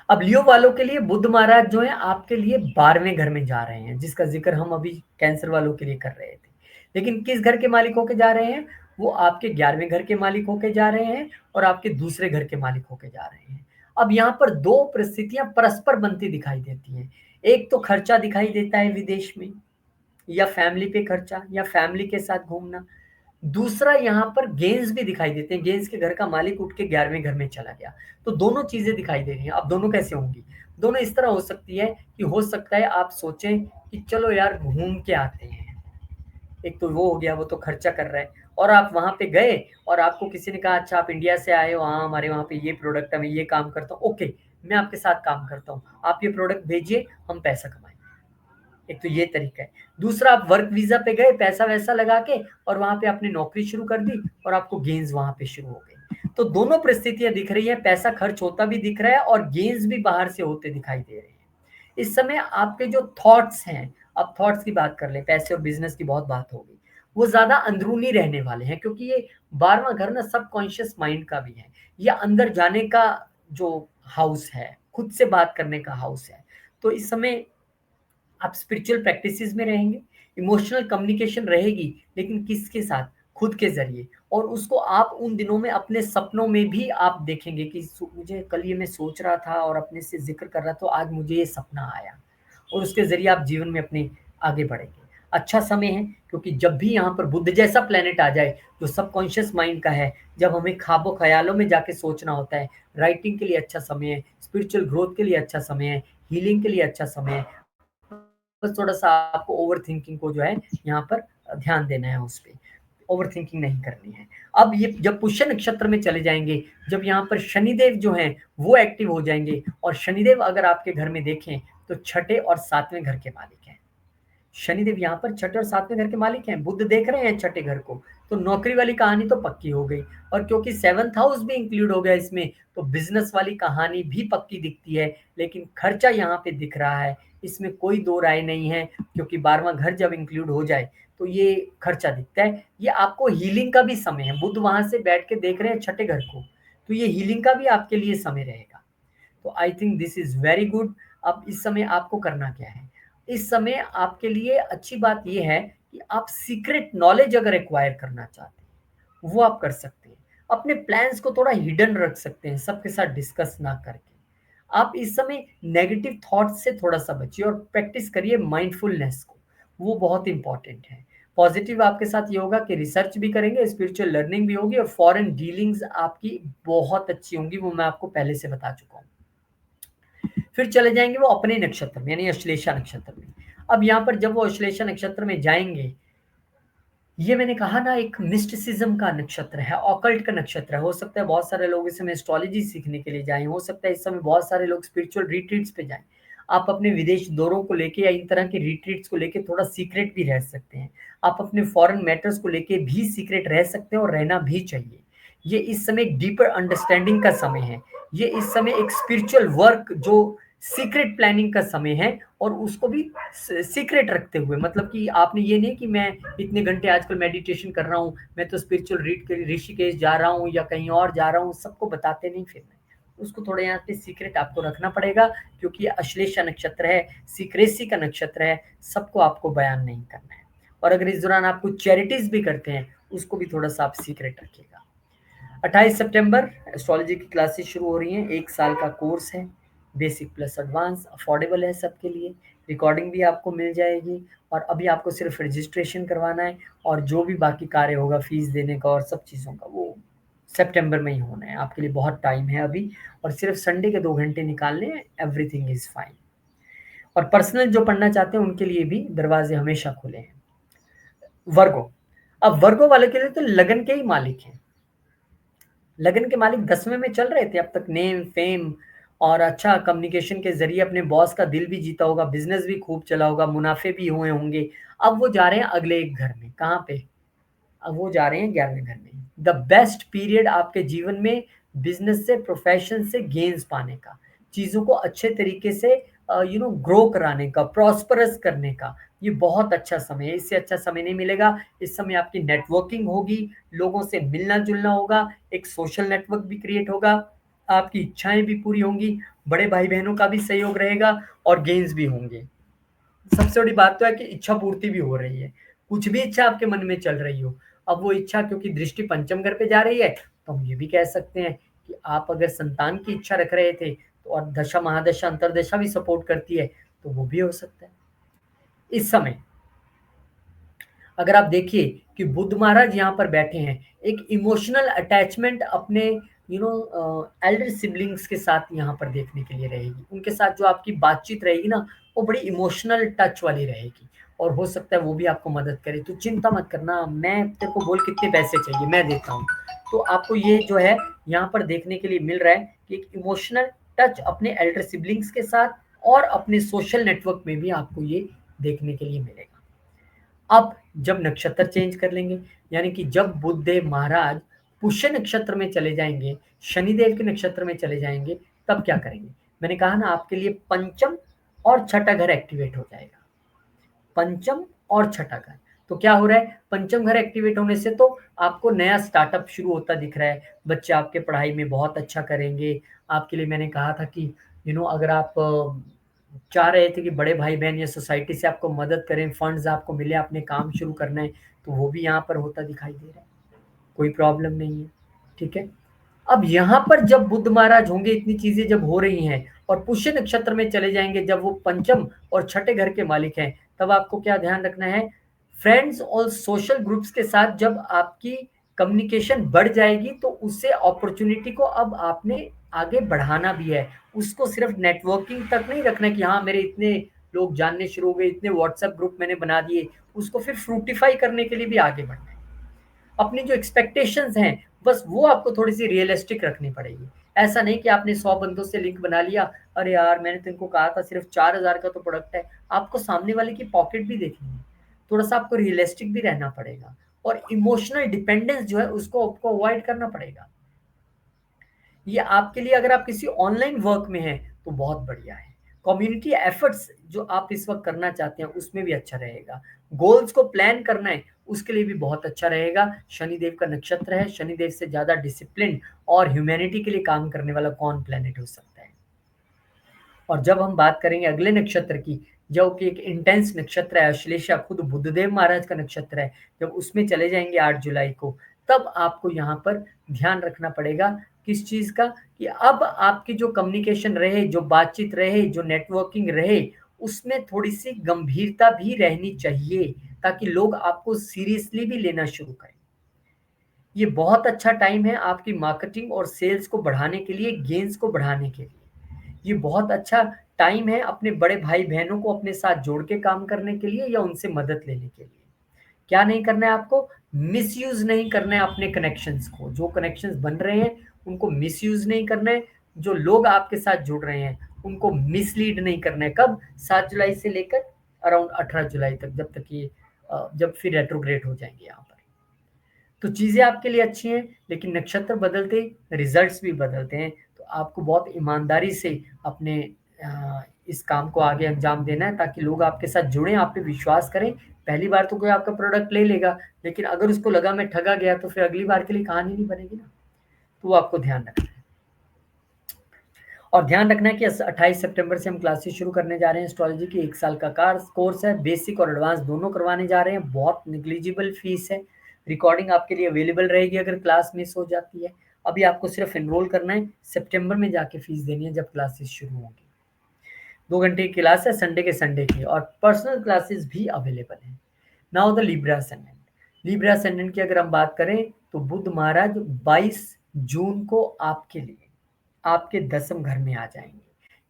अब लियो वालों के लिए बुध महाराज जो है आपके लिए 12वें घर में जा रहे हैं, जिसका जिक्र हम अभी कैंसर वालों के लिए कर रहे थे। लेकिन किस घर के मालिक होके जा रहे हैं? वो आपके 11वें घर के मालिक होके जा रहे हैं, और आपके दूसरे घर के मालिक होके जा रहे हैं। अब यहाँ पर दो परिस्थितियां परस्पर बनती दिखाई देती हैं। एक तो खर्चा दिखाई देता है विदेश में, या फैमिली पे खर्चा, या फैमिली के साथ घूमना। दूसरा यहाँ पर गेंस भी दिखाई देते हैं, गेंस के घर का मालिक उठ के 11वें घर में चला गया। तो दोनों चीजें दिखाई दे रही हैं। अब दोनों कैसे होंगी? दोनों इस तरह हो सकती है कि हो सकता है आप सोचें कि चलो यार घूम के आते हैं। एक तो वो हो गया, वो तो खर्चा कर रहा है, और आप वहां पे गए और आपको किसी ने कहा अच्छा आप इंडिया से आए हो, हाँ हमारे वहां पे ये प्रोडक्ट है, मैं ये काम करता हूँ, ओके मैं आपके साथ काम करता हूँ, आप ये प्रोडक्ट भेजिए, हम पैसा कमाएंगे। एक तो ये तरीका है। दूसरा, आप वर्क वीजा पे गए पैसा वैसा लगा के, और वहां पे आपने नौकरी शुरू कर दी, और आपको गेन्स वहां पे शुरू हो गए। तो दोनों परिस्थितियां दिख रही है, पैसा खर्च होता भी दिख रहा है और गेन्स भी बाहर से होते दिखाई दे रहे हैं। इस समय आपके जो थॉट्स हैं, अब थॉट्स की बात कर ले, पैसे और बिजनेस की बहुत बात हो गई, वो ज्यादा अंदरूनी रहने वाले हैं, क्योंकि ये 12वां घर ना सबकॉन्शियस माइंड का भी है, या अंदर जाने का जो हाउस है, खुद से बात करने का हाउस है। तो इस समय आप स्पिरिचुअल प्रैक्टिसेस में रहेंगे, इमोशनल कम्युनिकेशन रहेगी, लेकिन किसके साथ? खुद के ज़रिए। और उसको आप उन दिनों में अपने सपनों में भी आप देखेंगे कि मुझे कल ये मैं सोच रहा था और अपने से ज़िक्र कर रहा था, तो आज मुझे ये सपना आया। और उसके ज़रिए आप जीवन में अपने आगे बढ़ेंगे। अच्छा समय है, क्योंकि जब भी यहाँ पर बुध जैसा प्लैनेट आ जाए, जो सबकॉन्शियस माइंड का है, जब हमें ख्वाबों ख़यालों में जाके सोचना होता है, राइटिंग के लिए अच्छा समय है, स्पिरिचुअल ग्रोथ के लिए अच्छा समय है, हीलिंग के लिए अच्छा समय है। बस थोड़ा-सा आपको ओवरथिंकिंग को जो है यहाँ पर ध्यान देना है उस पे, ओवरथिंकिंग नहीं करनी है। अब ये जब पुष्य नक्षत्र में चले जाएँगे, जब यहाँ पर शनिदेव जो हैं वो एक्टिव हो जाएँगे, और शनिदेव अगर आपके घर में देखें तो छठे और 7वें घर के मालिक हैं। शनिदेव यहाँ पर छठे और 7वें घर के मालिक हैं, बुध देख रहे हैं छठे घर को, तो नौकरी वाली कहानी तो पक्की हो गई। और क्योंकि 7th हाउस भी इंक्लूड हो गया इसमें, तो बिजनेस वाली कहानी भी पक्की दिखती है। लेकिन खर्चा यहाँ पे दिख रहा है, इसमें कोई दो राय नहीं है, क्योंकि 12वां घर जब इंक्लूड हो जाए तो ये खर्चा दिखता है। ये आपको हीलिंग का भी समय है, बुध वहां से बैठ के देख रहे हैं छठे घर को, तो ये हीलिंग का भी आपके लिए समय रहेगा। तो I think this is very good. अब इस समय आपको करना क्या है? इस समय आपके लिए अच्छी बात यह है कि आप सीक्रेट नॉलेज अगर एक्वायर करना चाहते हैं, वो आप कर सकते हैं। अपने प्लान्स को थोड़ा हिडन रख सकते हैं, सबके साथ डिस्कस ना करके। आप इस समय नेगेटिव थॉट्स से थोड़ा सा बचिए और प्रैक्टिस करिए माइंडफुलनेस को, वो बहुत इंपॉर्टेंट है। पॉजिटिव आपके साथ ये होगा कि रिसर्च भी करेंगे, स्पिरिचुअल लर्निंग भी होगी, और फॉरेन डीलिंग्स आपकी बहुत अच्छी होंगी, वो मैं आपको पहले से बता चुका हूँ। फिर चले जाएंगे वो अपने नक्षत्र में, यानी अश्लेषा नक्षत्र में। अब यहाँ पर जब वो अश्लेषा नक्षत्र में जाएंगे, ये मैंने कहा ना एक मिस्टिसिज्म का नक्षत्र है, ऑकल्ट का नक्षत्र है। हो सकता है बहुत सारे लोग इस समय एस्ट्रोलॉजी सीखने के लिए जाएँ, हो सकता है इस समय बहुत सारे लोग स्पिरिचुअल रिट्रीट्स पे जाएँ। आप अपने विदेश दौरों को लेके या इन तरह के रिट्रीट्स को लेके थोड़ा सीक्रेट भी रह सकते हैं। आप अपने फॉरेन मैटर्स को लेके भी सीक्रेट रह सकते हैं और रहना भी चाहिए। ये इस समय एक डीपर अंडरस्टैंडिंग का समय है। ये इस समय एक स्पिरिचुअल वर्क जो सीक्रेट प्लानिंग का समय है और उसको भी सीक्रेट रखते हुए, मतलब कि आपने ये नहीं कि मैं इतने घंटे आजकल मेडिटेशन कर रहा हूँ, मैं तो स्पिरिचुअल रीड के ऋषिकेश जा रहा हूँ या कहीं और जा रहा हूँ, सबको बताते नहीं फिरना है। उसको थोड़ा यहाँ पे सीक्रेट आपको रखना पड़ेगा, क्योंकि ये अश्लेषा नक्षत्र है, सीक्रेसी का नक्षत्र है, सबको आपको बयान नहीं करना है। और अगर इस दौरान आप कुछ चैरिटीज भी करते हैं, उसको भी थोड़ा सा आप सीक्रेट रखिएगा। 28 सितंबर एस्ट्रोलॉजी की क्लासेस शुरू हो रही हैं। 1 साल का कोर्स है, बेसिक प्लस एडवांस, अफोर्डेबल है सबके लिए। रिकॉर्डिंग भी आपको मिल जाएगी और अभी आपको सिर्फ रजिस्ट्रेशन करवाना है और जो भी बाकी कार्य होगा फीस देने का और सब चीज़ों का, वो सितंबर में ही होना है। आपके लिए बहुत टाइम है अभी और सिर्फ संडे के 2 घंटे निकालने हैं, एवरीथिंग इज़ फाइन। और पर्सनल जो पढ़ना चाहते हैं उनके लिए भी दरवाजे हमेशा खुले हैं। वर्गो, अब वर्गो वाले के लिए तो लगन के ही मालिक हैं। लगन के मालिक 10वें में चल रहे थे अब तक, नेम फेम और अच्छा कम्युनिकेशन के जरिए अपने बॉस का दिल भी जीता होगा, बिजनेस भी खूब चला होगा, मुनाफे भी हुए होंगे। अब वो जा रहे हैं अगले एक घर में, कहाँ पे? अब वो जा रहे हैं 11वें घर में। द बेस्ट पीरियड आपके जीवन में बिजनेस से, प्रोफेशन से गेन्स पाने का, चीज़ों को अच्छे तरीके से ग्रो कराने का, प्रॉस्परस करने का, ये बहुत अच्छा समय है। इससे अच्छा समय नहीं मिलेगा। इस समय आपकी नेटवर्किंग होगी, लोगों से मिलना-जुलना होगा, एक सोशल नेटवर्क भी क्रिएट होगा, आपकी इच्छाएँ भी पूरी होंगी, बड़े भाई-बहनों का भी सहयोग रहेगा और गेन्स भी होंगे। सबसे बड़ी बात तो है कि इच्छा पूर्ति भी हो रही है। कुछ भी इच्छा आपके मन में चल रही हो, अब वो इच्छा क्योंकि दृष्टि पंचम घर पे जा रही है, तो हम ये भी कह सकते हैं कि आप अगर संतान की इच्छा रख रहे थे, तो और दशा, महादशा, अंतर्दशा भी सपोर्ट करती है, तो वो भी हो सकता है। इस समय अगर आप देखिए कि बुध महाराज यहाँ पर बैठे हैं, एक इमोशनल अटैचमेंट अपने एल्डर सिबलिंग्स के साथ यहाँ पर देखने के लिए रहेगी। उनके साथ जो आपकी बातचीत रहेगी ना, वो बड़ी इमोशनल टच वाली रहेगी और हो सकता है वो भी आपको मदद करे। तो चिंता मत करना, मैं तेरे को बोल कितने पैसे चाहिए, मैं देता हूँ। तो आपको ये जो है यहाँ पर देखने के लिए मिल रहा है कि एक इमोशनल टच अपने एल्डर सिबलिंग्स के साथ और अपने सोशल नेटवर्क में भी आपको ये देखने के लिए मिलेगा। अब जब नक्षत्र चेंज कर लेंगे, यानी कि जब बुधदेव महाराज पुष्य नक्षत्र में चले जाएंगे, शनिदेव के नक्षत्र में चले जाएंगे, तब क्या करेंगे? मैंने कहा ना आपके लिए पंचम और छठा घर एक्टिवेट हो जाएगा। पंचम और छठा घर, तो क्या हो रहा है? पंचम घर एक्टिवेट होने से तो आपको नया स्टार्टअप शुरू होता दिख रहा है। बच्चे आपके पढ़ाई में बहुत अच्छा करेंगे। आपके लिए मैंने कहा था कि अगर आप चाह रहे थे कि बड़े भाई-बहन या सोसाइटी से आपको मदद करें, फंड्स आपको मिले, आपने काम शुरू करना है, तो वो भी यहाँ पर होता दिखाई दे रहा है। कोई प्रॉब्लम नहीं है, ठीक है? अब यहाँ पर जब बुध महाराज होंगे, इतनी चीज़ें जब हो रही हैं और पुष्य नक्षत्र में चले जाएँगे, जब वो पंचम और छठे घर के मालिक हैं, तब आपको क्या ध्यान रखना है? फ्रेंड्स और सोशल ग्रुप्स के साथ जब आपकी कम्युनिकेशन बढ़ जाएगी, तो उससे अपॉर्च्युनिटी को अब आपने आगे बढ़ाना भी है। उसको सिर्फ नेटवर्किंग तक नहीं रखना है कि हाँ, मेरे इतने लोग जानने शुरू हो गए, इतने व्हाट्सएप ग्रुप मैंने बना दिए, उसको फिर फ्रूटिफाई करने के लिए भी आगे बढ़ना है। अपनी जो एक्सपेक्टेशंस हैं, बस वो आपको थोड़ी-सी रियलिस्टिक रखनी पड़ेगी। ऐसा नहीं कि आपने 100 बंदों से लिंक बना लिया, अरे यार मैंने तो इनको कहा था सिर्फ 4000 का तो प्रोडक्ट है। आपको सामने वाले की पॉकेट भी देखनी है। थोड़ा-सा आपको रियलिस्टिक भी रहना पड़ेगा और इमोशनल डिपेंडेंस जो है उसको आपको अवॉइड करना पड़ेगा। ये आपके लिए, अगर आप किसी ऑनलाइन वर्क में हैं, तो बहुत बढ़िया है। कम्युनिटी एफर्ट्स जो आप इस वक़्त करना चाहते हैं, उसमें भी अच्छा रहेगा। गोल्स को प्लान करना है, उसके लिए भी बहुत अच्छा रहेगा। शनिदेव का नक्षत्र है, शनिदेव से ज़्यादा डिसिप्लिन और ह्यूमैनिटी के लिए काम करने वाला कौन प्लैनेट हो सकता है? और जब हम बात करेंगे अगले नक्षत्र की, जो कि एक इंटेंस नक्षत्र है, अश्लेषा, खुद बुधदेव महाराज का नक्षत्र है, जब उसमें चले जाएँगे 8 जुलाई को, तब आपको यहाँ पर ध्यान रखना पड़ेगा किस चीज़ का, कि अब आपकी जो कम्युनिकेशन रहे, जो बातचीत रहे, जो नेटवर्किंग रहे, उसमें थोड़ी-सी गंभीरता भी रहनी चाहिए, ताकि लोग आपको सीरियसली भी लेना शुरू करें। ये बहुत अच्छा टाइम है आपकी मार्केटिंग और सेल्स को बढ़ाने के लिए, गेन्स को बढ़ाने के लिए। ये बहुत अच्छा टाइम है अपने बड़े भाई-बहनों को अपने साथ जोड़ के काम करने के लिए या उनसे मदद लेने के लिए। क्या नहीं करना है आपको? मिसयूज नहीं करना है अपने कनेक्शंस को। जो कनेक्शंस बन रहे हैं उनको मिसयूज नहीं करना है। जो लोग आपके साथ जुड़ रहे हैं उनको मिसलीड नहीं करना है। कब? 7 जुलाई से लेकर अराउंड 18 जुलाई तक, जब तक ये जब फिर रेट्रोग्रेड हो जाएंगे यहाँ पर। तो चीजें आपके लिए अच्छी हैं, लेकिन नक्षत्र बदलते रिजल्ट्स भी बदलते हैं। तो आपको बहुत ईमानदारी से अपने इस काम को आगे अंजाम देना है, ताकि लोग आपके साथ जुड़ें, आप पे विश्वास करें। पहली बार तो कोई आपका प्रोडक्ट ले लेगा, लेकिन अगर उसको लगा मैं ठगा गया, तो फिर अगली बार के लिए कहानी नहीं बनेगी ना। तो वो आपको ध्यान रखना है। और ध्यान रखना है कि 28 सितंबर से हम क्लासेस शुरू करने जा रहे हैं। एस्ट्रोलॉजी की 1 साल का कोर्स है। बेसिक और एडवांस दोनों करवाने जा रहे हैं। बहुत निग्लिजिबल फीस है। रिकॉर्डिंग आपके लिए अवेलेबल रहेगी अगर क्लास मिस हो जाती है। अभी आपको सिर्फ एनरोल करना है, सितंबर में जाके फीस देनी है जब क्लासेस शुरू होंगी। 2 घंटे की क्लास है, संडे के संडे की, और पर्सनल क्लासेस भी अवेलेबल है। Now the Libra ascendant. Libra ascendant की अगर हम बात करें तो बुध महाराज 22 जून को आपके लिए आपके 10वें घर में आ जाएंगे।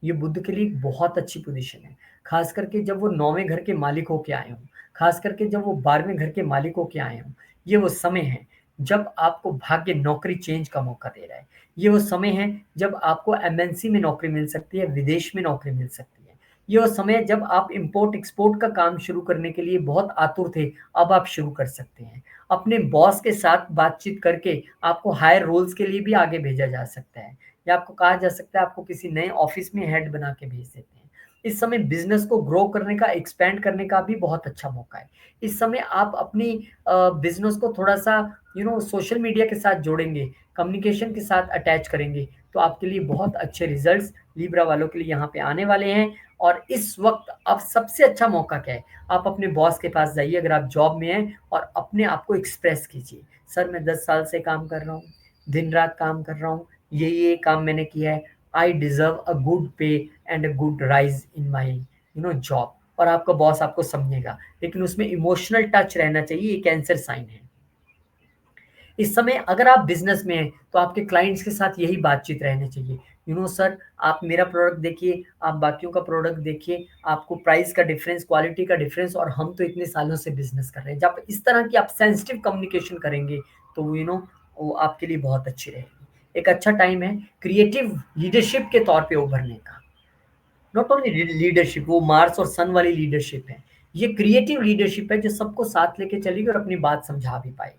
ये बुध के लिए एक बहुत अच्छी पोजीशन है, खास करके जब वो 9वें घर के मालिक होके आए हों, खास करके जब वो 12वें घर के मालिक होके आए हों। ये वो समय है जब आपको भाग्य नौकरी चेंज का मौका दे रहा है। ये वो समय है जब आपको एमएनसी में नौकरी मिल सकती है, विदेश में नौकरी मिल सकती है। ये वो समय है जब आप इंपोर्ट एक्सपोर्ट का काम शुरू करने के लिए बहुत आतुर थे, अब आप शुरू कर सकते हैं। अपने बॉस के साथ बातचीत करके आपको हायर रोल्स के लिए भी आगे भेजा जा सकता है, या आपको कहा जा सकता है आपको किसी नए ऑफिस में हेड बना के भेज देते हैं। इस समय बिजनेस को ग्रो करने का, एक्सपेंड करने का भी बहुत अच्छा मौका है। इस समय आप अपनी बिजनेस को थोड़ा सा सोशल मीडिया के साथ जोड़ेंगे, कम्युनिकेशन के साथ अटैच करेंगे, तो आपके लिए बहुत अच्छे रिजल्ट्स लिब्रा वालों के लिए यहाँ पे आने वाले हैं। और इस वक्त अब सबसे अच्छा मौका क्या है? आप अपने बॉस के पास जाइए अगर आप जॉब में हैं, और अपने आप को एक्सप्रेस कीजिए। सर, मैं 10 साल से काम कर रहा हूँ, दिन रात काम कर रहा हूँ, ये काम मैंने किया है। आई डिजर्व अ गुड पे and a good rise in my job. और आपका बॉस आपको समझेगा, लेकिन उसमें इमोशनल टच रहना चाहिए। ये कैंसर साइन है। इस समय अगर आप बिजनेस में हैं तो आपके क्लाइंट्स के साथ यही बातचीत रहनी चाहिए। सर, आप मेरा प्रोडक्ट देखिए, आप बाकियों का प्रोडक्ट देखिए, आपको प्राइस का डिफरेंस, क्वालिटी का डिफरेंस, और हम तो इतने सालों से बिजनेस कर रहे हैं। जब इस तरह की आप सेंसिटिव कम्युनिकेशन करेंगे तो वो आपके लिए बहुत अच्छी रहेगी। एक अच्छा टाइम है क्रिएटिव लीडरशिप के तौर पे उभरने का। नॉट ओनली लीडरशिप, वो मार्स और सन वाली लीडरशिप है। ये क्रिएटिव लीडरशिप है जो सबको साथ लेके चलेगी और अपनी बात समझा भी पाएगी।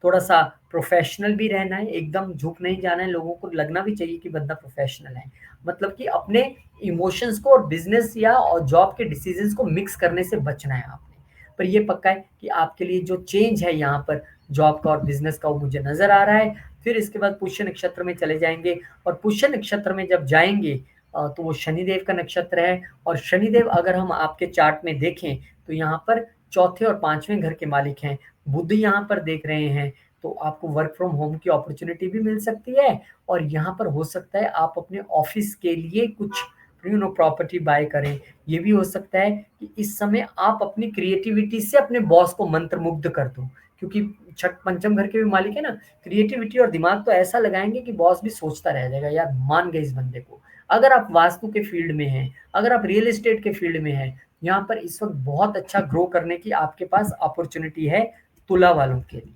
थोड़ा सा प्रोफेशनल भी रहना है, एकदम झुक नहीं जाना है। लोगों को लगना भी चाहिए कि बंदा प्रोफेशनल है। मतलब कि अपने इमोशंस को और बिजनेस या और जॉब के डिसीजंस को मिक्स करने से बचना है आपने। पर ये पक्का है कि आपके लिए जो चेंज है यहाँ पर जॉब का और बिजनेस का, वो मुझे नजर आ रहा है। फिर इसके बाद पुष्य नक्षत्र में चले जाएंगे, और पुष्य नक्षत्र में जब जाएंगे तो वो शनिदेव का नक्षत्र है। और शनिदेव अगर हम आपके चार्ट में देखें तो यहाँ पर चौथे और 5वें घर के मालिक हैं। बुध यहाँ पर देख रहे हैं, तो आपको वर्क फ्रॉम होम की अपॉर्चुनिटी भी मिल सकती है। और यहाँ पर हो सकता है आप अपने ऑफिस के लिए कुछ प्रॉपर्टी बाय करें। ये भी हो सकता है कि इस समय आप अपनी क्रिएटिविटी से अपने बॉस को मंत्रमुग्ध कर दो, क्योंकि छठ पंचम घर के भी मालिक है ना। क्रिएटिविटी और दिमाग तो ऐसा लगाएंगे कि बॉस भी सोचता रह जाएगा, यार मान गए इस बंदे को। अगर आप वास्तु के फील्ड में हैं, अगर आप रियल एस्टेट के फील्ड में हैं, यहाँ पर इस वक्त बहुत अच्छा ग्रो करने की आपके पास अपॉर्चुनिटी है तुला वालों के लिए।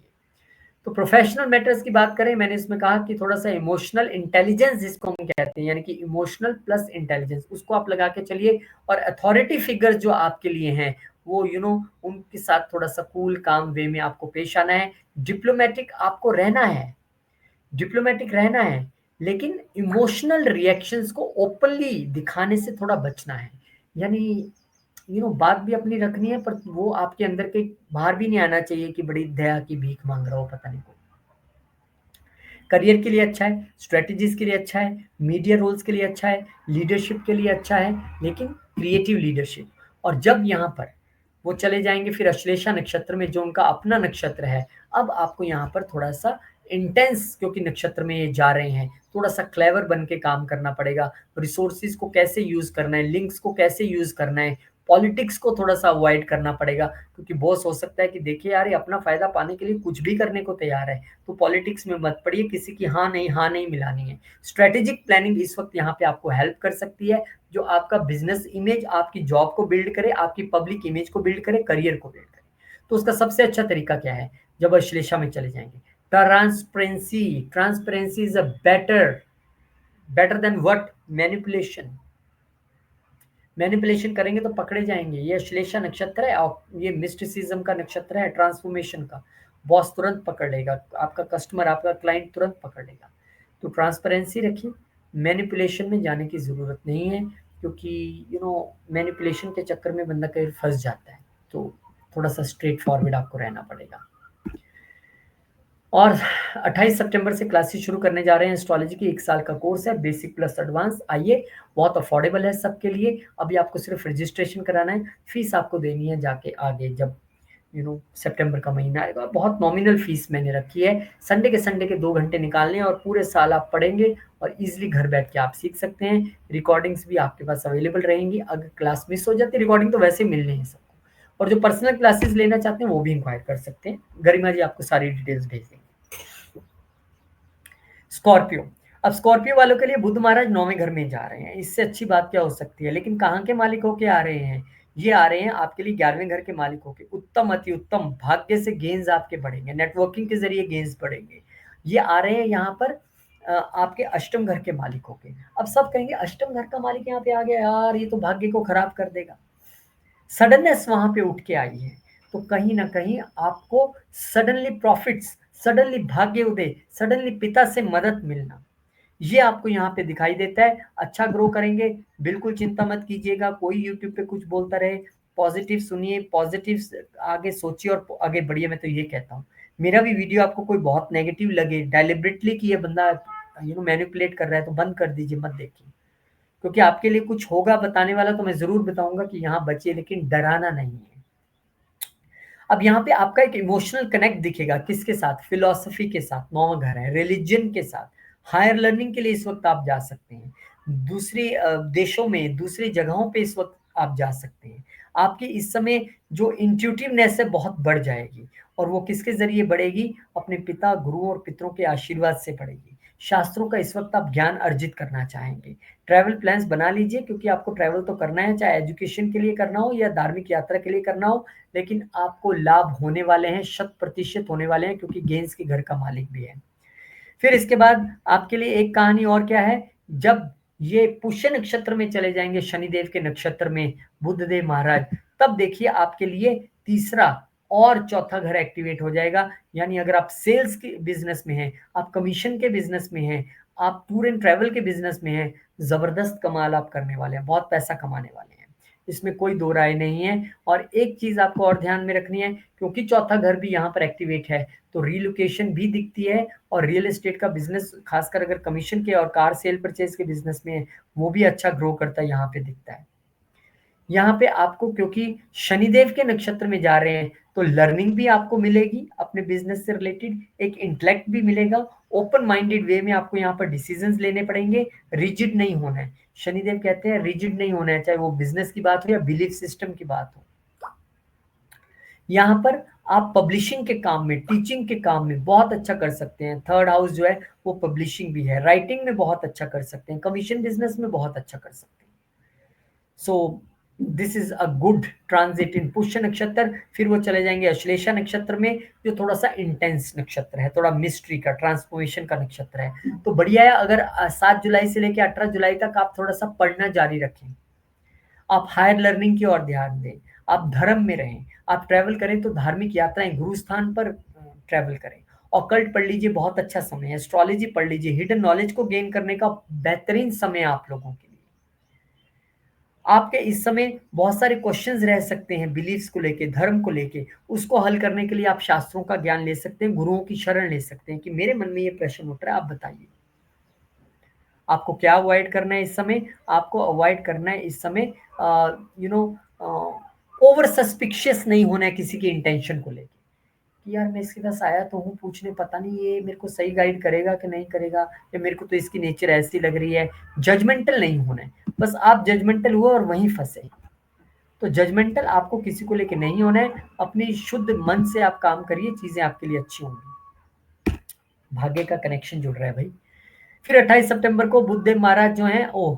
तो प्रोफेशनल मैटर्स की बात करें, मैंने इसमें कहा कि थोड़ा सा इमोशनल इंटेलिजेंस जिसको हम कहते हैं, यानी कि इमोशनल प्लस इंटेलिजेंस, उसको आप लगा के चलिए। और अथॉरिटी फिगर जो आपके लिए हैं, वो उनके साथ थोड़ा सा कूल काम वे में आपको पेश आना है। डिप्लोमेटिक आपको रहना है, डिप्लोमेटिक रहना है, लेकिन इमोशनल रिएक्शंस को ओपनली दिखाने से थोड़ा बचना है। यानी बात भी अपनी रखनी है, पर वो आपके अंदर के बाहर भी नहीं आना चाहिए कि बड़ी दया की भीख मांग रहा हो पता नहीं को। करियर के लिए अच्छा है, स्ट्रेटजीज के लिए अच्छा है, मीडिया रोल्स के लिए अच्छा है, लीडरशिप के लिए अच्छा है, लेकिन क्रिएटिव लीडरशिप। और जब यहाँ पर वो चले जाएंगे फिर अश्लेषा नक्षत्र में, जो उनका अपना नक्षत्र है, अब आपको यहाँ पर थोड़ा सा इंटेंस, क्योंकि नक्षत्र में ये जा रहे हैं, थोड़ा सा क्लेवर बन के काम करना पड़ेगा। रिसोर्सिस को कैसे यूज करना है, लिंक्स को कैसे यूज करना है, पॉलिटिक्स को थोड़ा सा अवॉइड करना पड़ेगा, क्योंकि बॉस हो सकता है कि देखिए यार ये अपना फायदा पाने के लिए कुछ भी करने को तैयार है। तो पॉलिटिक्स में मत पड़िए, किसी की हाँ नहीं मिलानी है। स्ट्रेटेजिक प्लानिंग इस वक्त यहाँ पे आपको हेल्प कर सकती है, जो आपका बिजनेस इमेज, आपकी जॉब को बिल्ड करे, आपकी पब्लिक इमेज को बिल्ड करे, करियर को बिल्ड करे। तो उसका सबसे अच्छा तरीका क्या है? जब अश्लेषा में चले जाएंगे, transparency. Transparency is a better than what? Manipulation. Manipulation करेंगे तो पकड़े जाएंगे। ये अश्लेषा नक्षत्र है और ये मिस्टिसिज्म का नक्षत्र है, ट्रांसफॉर्मेशन का। बॉस तुरंत पकड़ लेगा, आपका कस्टमर, आपका क्लाइंट तुरंत पकड़ लेगा। तो ट्रांसपेरेंसी रखिए, मैनिपुलेशन में जाने की ज़रूरत नहीं है, क्योंकि मैनिपुलेशन के चक्कर में बंदा कहीं फंस जाता है। तो थोड़ा सा स्ट्रेट फॉरवर्ड आपको रहना पड़ेगा। और 28 सितंबर से क्लासेस शुरू करने जा रहे हैं। एस्ट्रोलॉजी की 1 साल का कोर्स है, बेसिक प्लस एडवांस। आइए, बहुत अफोर्डेबल है सबके लिए। अभी आपको सिर्फ रजिस्ट्रेशन कराना है, फीस आपको देनी है जाके आगे, जब सितंबर का महीना आएगा। बहुत नॉमिनल फीस मैंने रखी है। संडे के 2 घंटे निकालने और पूरे साल आप पढ़ेंगे और इजीली घर बैठ के आप सीख सकते हैं। रिकॉर्डिंग्स भी आपके पास अवेलेबल रहेंगी। अगर क्लास मिस हो जाती है, रिकॉर्डिंग तो वैसे ही मिलने हैं सबको। और जो पर्सनल क्लासेस लेना चाहते हैं वो भी इंक्वायर कर सकते हैं। गरिमा जी आपको सारी डिटेल्स भेज देंगे। स्कॉर्पियो। अब स्कॉर्पियो वालों के लिए बुध महाराज 9वें घर में जा रहे हैं। इससे अच्छी बात क्या हो सकती है? लेकिन कहाँ के मालिक होके आ रहे हैं? ये आ रहे हैं आपके लिए 11वें घर के मालिक होके। उत्तम, अति उत्तम। भाग्य से गेन्स आपके बढ़ेंगे, नेटवर्किंग के जरिए गेन्स बढ़ेंगे। ये आ रहे हैं यहाँ पर आपके अष्टम घर के मालिक होके। अब सब कहेंगे अष्टम घर का मालिक यहाँ पे आ गया, यार ये तो भाग्य को खराब कर देगा। सडननेस वहां पे उठ के आई है, तो कहीं ना कहीं आपको सडनली प्रॉफिट्स, सडनली भाग्य उदय, सडनली पिता से मदद मिलना, ये आपको यहाँ पे दिखाई देता है। अच्छा ग्रो करेंगे, बिल्कुल चिंता मत कीजिएगा। कोई यूट्यूब पे कुछ बोलता रहे, पॉजिटिव सुनिए, पॉजिटिव आगे सोचिए और आगे बढ़िए। मैं तो ये कहता हूँ, मेरा भी वीडियो आपको कोई बहुत नेगेटिव लगे, डेलिबरेटली कि ये बंदा मैनिपुलेट कर रहा है, तो बंद कर दीजिए, मत देखिए। क्योंकि आपके लिए कुछ होगा बताने वाला, तो मैं जरूर बताऊंगा कि यहाँ बचिए, लेकिन डराना नहीं है। अब यहाँ पे आपका एक इमोशनल कनेक्ट दिखेगा, किसके साथ? फिलॉसफी के साथ। 9वां घर है, रिलीजन के साथ। हायर लर्निंग के लिए इस वक्त आप जा सकते हैं। दूसरी देशों में, दूसरी जगहों पे इस वक्त आप जा सकते हैं। आपकी इस समय जो इंट्यूटिवनेस है बहुत बढ़ जाएगी, और वो किसके जरिए बढ़ेगी? अपने पिता, गुरुओं और पितरों के आशीर्वाद से बढ़ेगी। शास्त्रों का इस वक्त आप ज्ञान अर्जित करना चाहेंगे। ट्रैवल प्लान्स बना लीजिए, क्योंकि आपको ट्रैवल तो करना है, चाहे एजुकेशन के लिए करना हो या धार्मिक यात्रा के लिए करना हो। लेकिन आपको लाभ होने वाले हैं, 100% होने वाले हैं, क्योंकि गेंस के घर का मालिक भी है। फिर इसके बाद आपके लिए एक कहानी और क्या है? जब ये पुष्य नक्षत्र में चले जाएंगे, शनिदेव के नक्षत्र में बुधदेव महाराज, तब देखिए आपके लिए तीसरा और चौथा घर एक्टिवेट हो जाएगा। यानी अगर आप सेल्स के बिजनेस में हैं, आप कमीशन के बिजनेस में हैं, आप टूर एंड ट्रैवल के बिजनेस में हैं, जबरदस्त कमाल आप करने वाले हैं, बहुत पैसा कमाने वाले हैं, इसमें कोई दो राय नहीं है। और एक चीज आपको और ध्यान में रखनी है, क्योंकि चौथा घर भी यहाँ पर एक्टिवेट है, तो रीलोकेशन भी दिखती है। और रियल एस्टेट का बिजनेस, खासकर अगर कमीशन के और कार सेल परचेज के बिजनेस में है, वो भी अच्छा ग्रो करता है, यहाँ पे दिखता है। यहाँ पे आपको, क्योंकि शनिदेव के नक्षत्र में जा रहे हैं, तो लर्निंग भी आपको मिलेगी अपने बिजनेस से रिलेटेड, एक इंटेलेक्ट भी मिलेगा। ओपन माइंडेड वे में आपको यहाँ पर डिसीजंस लेने पड़ेंगे, रिजिड नहीं होना है। शनिदेव कहते हैं रिजिड नहीं होना है, चाहे वो बिजनेस की बात हो या बिलीफ सिस्टम की बात हो। यहाँ पर आप पब्लिशिंग के काम में, टीचिंग के काम में बहुत अच्छा कर सकते हैं। थर्ड हाउस जो है वो पब्लिशिंग भी है, राइटिंग में बहुत अच्छा कर सकते हैं, कमीशन बिजनेस में बहुत अच्छा कर सकते हैं। So this is a good transit in Pushya nakshatra. फिर वो चले जाएंगे अश्लेषा नक्षत्र में, जो थोड़ा सा इंटेंस नक्षत्र है, थोड़ा मिस्ट्री का, ट्रांसफॉर्मेशन का नक्षत्र है। तो बढ़िया है, अगर 7 जुलाई से लेकर 18 जुलाई तक आप थोड़ा सा पढ़ना जारी रखें, आप हायर लर्निंग की ओर ध्यान दें, आप धर्म में रहें, आप ट्रैवल करें तो धार्मिक यात्राएं, गुरु स्थान पर ट्रैवल करें। ऑकल्ट पढ़ लीजिए, बहुत अच्छा समय है। एस्ट्रोलॉजी पढ़ लीजिए, हिडन नॉलेज को गेन करने का बेहतरीन समय है आप लोगों के लिए। आपके इस समय बहुत सारे क्वेश्चंस रह सकते हैं बिलीफ्स को लेके, धर्म को लेके, उसको हल करने के लिए आप शास्त्रों का ज्ञान ले सकते हैं, गुरुओं की शरण ले सकते हैं कि मेरे मन में ये प्रश्न उठ रहा है, आप बताइए। आपको क्या अवॉइड करना है इस समय? आपको अवॉइड करना है इस समय यू नो ओवर सस्पिशियस नहीं होना है किसी की इंटेंशन को लेके, कि यार मैं इसके पास आया तो हूँ पूछने, पता नहीं ये मेरे को सही गाइड करेगा कि नहीं करेगा, या मेरे को तो इसकी नेचर ऐसी लग रही है। जजमेंटल नहीं होना है, बस आप जजमेंटल हुए और वहीं फंसे। तो जजमेंटल आपको किसी को लेके नहीं होना है, अपनी शुद्ध मन से आप काम करिए, चीजें आपके लिए अच्छी होंगी। भाग्य का कनेक्शन जुड़ रहा है भाई। फिर 28 सितंबर को बुद्धदेव महाराज जो हैं, ओह,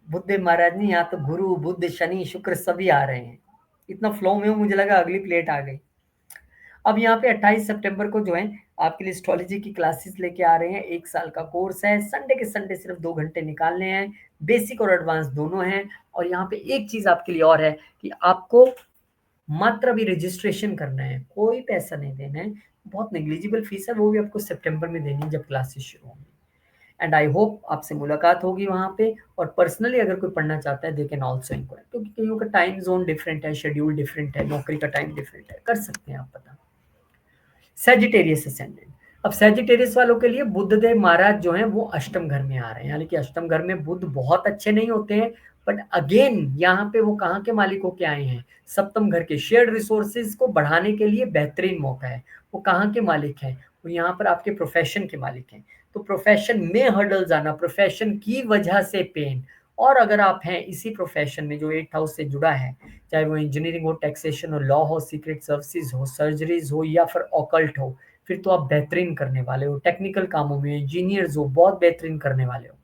बुद्धदेव महाराज नहीं, यहाँ तो गुरु, बुद्ध, शनि, शुक्र सभी आ रहे हैं। इतना फ्लो में हूँ, मुझे लगा अगली प्लेट आ गई। अब यहाँ पे 28 सितंबर को जो है आपके लिए एस्ट्रोलॉजी की क्लासेस लेके आ रहे हैं। 1 साल का कोर्स है। संडे के संडे सिर्फ 2 घंटे निकालने हैं। बेसिक और एडवांस दोनों हैं। और यहाँ पे एक चीज़ आपके लिए और है कि आपको मात्र अभी रजिस्ट्रेशन करना है, कोई पैसा नहीं देना है। बहुत नेग्लिजिबल फीस है, वो भी आपको सितंबर में देनी है जब क्लासेस शुरू होंगी। एंड आई होप आपसे मुलाकात होगी वहाँ पे। और पर्सनली अगर कोई पढ़ना चाहता है दे कैन ऑल्सो इंक्वायर, क्योंकि कईयों का टाइम जोन डिफरेंट है, शेड्यूल डिफरेंट है, नौकरी का टाइम डिफरेंट है, कर सकते हैं आप पता। Sagittarius ascendant. अब सेजिटेरियस वालों के लिए बुद्धदेव महाराज जो हैं वो अष्टम घर में आ रहे हैं, यानी कि अष्टम घर में बुध बहुत अच्छे नहीं होते हैं, बट अगेन यहाँ पे वो कहाँ के मालिक होके आए हैं, सप्तम घर के। शेयर्ड रिसोर्सेज को बढ़ाने के लिए बेहतरीन मौका है। वो कहाँ के मालिक हैं, वो यहाँ पर आपके प्रोफेशन के मालिक हैं। तो प्रोफेशन में हर्डल्स आना, प्रोफेशन की वजह से पेन, और अगर आप हैं इसी प्रोफेशन में जो 8th हाउस से जुड़ा है, चाहे वो इंजीनियरिंग हो, टैक्सेशन हो, लॉ हो, सीक्रेट सर्विसेज हो, सर्जरीज हो, या फिर ऑकल्ट हो, फिर तो आप बेहतरीन करने वाले हो। टेक्निकल कामों में इंजीनियर्स हो, बहुत बेहतरीन करने वाले हो।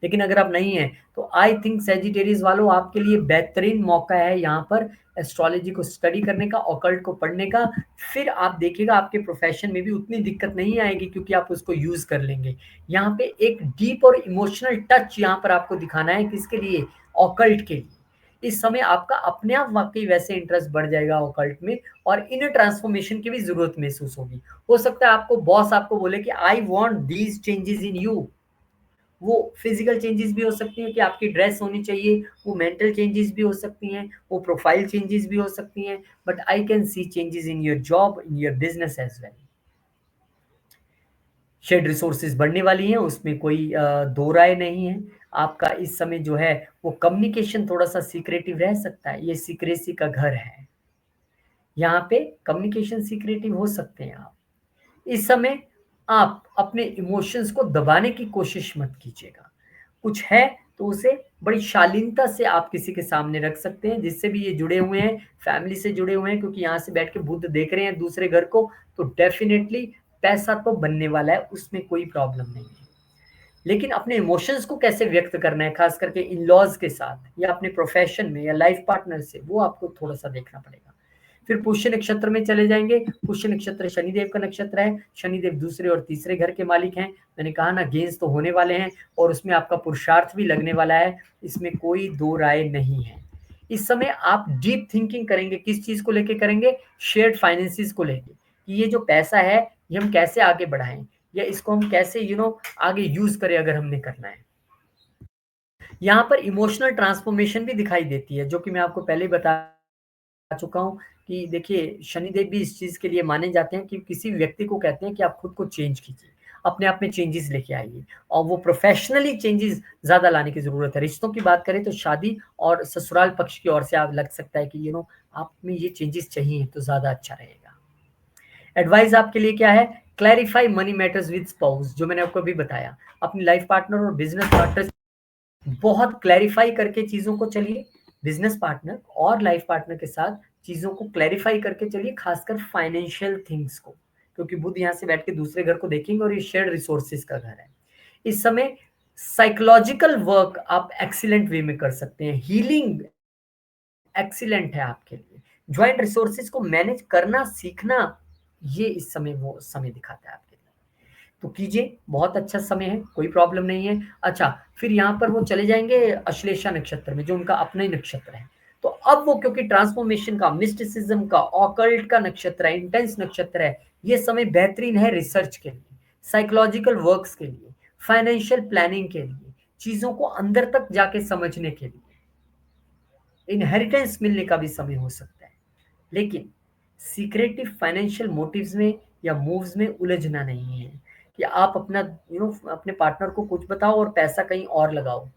लेकिन अगर आप नहीं है तो आई थिंक सेजिटेरियस वालों आपके लिए बेहतरीन मौका है यहाँ पर एस्ट्रोलॉजी को स्टडी करने का, ऑकल्ट को पढ़ने का। फिर आप देखिएगा आपके प्रोफेशन में भी उतनी दिक्कत नहीं आएगी, क्योंकि आप उसको यूज कर लेंगे। यहाँ पे एक डीप और इमोशनल टच यहाँ पर आपको दिखाना है, किसके लिए, ऑकल्ट के लिए। इस समय आपका अपने आप वाकई वैसे इंटरेस्ट बढ़ जाएगा ऑकल्ट में, और इनर ट्रांसफॉर्मेशन की भी जरूरत महसूस होगी। हो सकता है आपको बॉस आपको बोले कि I want these changes in you. वो फिजिकल चेंजेस भी हो सकती हैं कि आपकी ड्रेस होनी चाहिए, वो मेंटल चेंजेस भी हो सकती हैं, वो प्रोफाइल चेंजेस भी हो सकती हैं, but I can see changes in your job, in your business as well. Shed resources बढ़ने वाली हैं, उसमें कोई दो राय नहीं है। आपका इस समय जो है वो कम्युनिकेशन थोड़ा सा सीक्रेटिव रह सकता है, ये सीक्रेसी का घर है। यहाँ पे कम्युनिकेशन सीक्रेटिव हो सकते हैं आप इस समय। आप अपने इमोशंस को दबाने की कोशिश मत कीजिएगा। कुछ है तो उसे बड़ी शालीनता से आप किसी के सामने रख सकते हैं, जिससे भी ये जुड़े हुए हैं, फैमिली से जुड़े हुए हैं, क्योंकि यहाँ से बैठ के बुध देख रहे हैं दूसरे घर को, तो डेफिनेटली पैसा तो बनने वाला है, उसमें कोई प्रॉब्लम नहीं है। लेकिन अपने इमोशंस को कैसे व्यक्त करना है, खास करके इन लॉज के साथ या अपने प्रोफेशन में या लाइफ पार्टनर से, वो आपको थोड़ा सा देखना पड़ेगा। फिर पुष्य नक्षत्र में चले जाएंगे। पुष्य नक्षत्र शनिदेव का नक्षत्र है। शनिदेव दूसरे और तीसरे घर के मालिक हैं। मैंने कहा ना, गेंस तो होने वाले हैं और उसमें आपका पुरुषार्थ भी लगने वाला है, इसमें कोई दो राय नहीं है। इस समय आप डीप थिंकिंग करेंगे, किस चीज को लेके करेंगे, शेयर्ड फाइनेंसिस को लेके, कि ये जो पैसा है ये हम कैसे आगे बढ़ाएं, या इसको हम कैसे आगे यूज करें अगर हमने करना है। यहाँ पर इमोशनल ट्रांसफॉर्मेशन भी दिखाई देती है, जो कि मैं आपको पहले ही बता चुका हूँ कि देखिए शनिदेव भी इस चीज के लिए माने जाते हैं कि किसी व्यक्ति को कहते हैं कि आप खुद को चेंज कीजिए, अपने आप में चेंजेस लेके आइए, और वो प्रोफेशनली चेंजेस ज्यादा लाने की जरूरत है। रिश्तों की बात करें तो शादी और ससुराल पक्ष की ओर से आप लग सकता है कि आप में ये चेंजेस चाहिए तो ज्यादा अच्छा रहेगा। एडवाइस आपके लिए क्या है, clarify money matters with spouse, जो मैंने आपको अभी बताया। अपनी लाइफ पार्टनर और बिजनेस पार्टनर बहुत क्लैरिफाई करके चीजों को चलिए। बिजनेस पार्टनर और लाइफ पार्टनर के साथ चीजों को क्लैरिफाई करके चलिए, खासकर फाइनेंशियल थिंग्स को, क्योंकि बुध यहाँ से बैठ के दूसरे घर को देखेंगे और ये शेयर्ड रिसोर्सेज का घर है। इस समय साइकोलॉजिकल वर्क आप एक्सीलेंट वे में कर सकते हैं, हीलिंग एक्सीलेंट है आपके लिए। ज्वाइंट रिसोर्सेज को मैनेज करना सीखना, ये इस समय वो समय दिखाता है आपके लिए, तो कीजिए, बहुत अच्छा समय है, कोई प्रॉब्लम नहीं है। अच्छा, फिर यहाँ पर वो चले जाएंगे अश्लेषा नक्षत्र में, जो उनका अपना ही नक्षत्र है। तो अब वो क्योंकि ट्रांसफॉर्मेशन का, मिस्टिसिज्म का, ऑकल्ट का नक्षत्र है, इंटेंस नक्षत्र है, ये समय बेहतरीन है रिसर्च के लिए, साइकोलॉजिकल वर्क्स के लिए, फाइनेंशियल प्लानिंग के लिए, चीजों को अंदर तक जाके समझने के लिए। इनहेरिटेंस मिलने का भी समय हो सकता है, लेकिन सीक्रेटिव फाइनेंशियल मोटिव्स में या मूव्स में उलझना नहीं है, कि आप अपना अपने पार्टनर को कुछ बताओ और पैसा कहीं और लगाओ।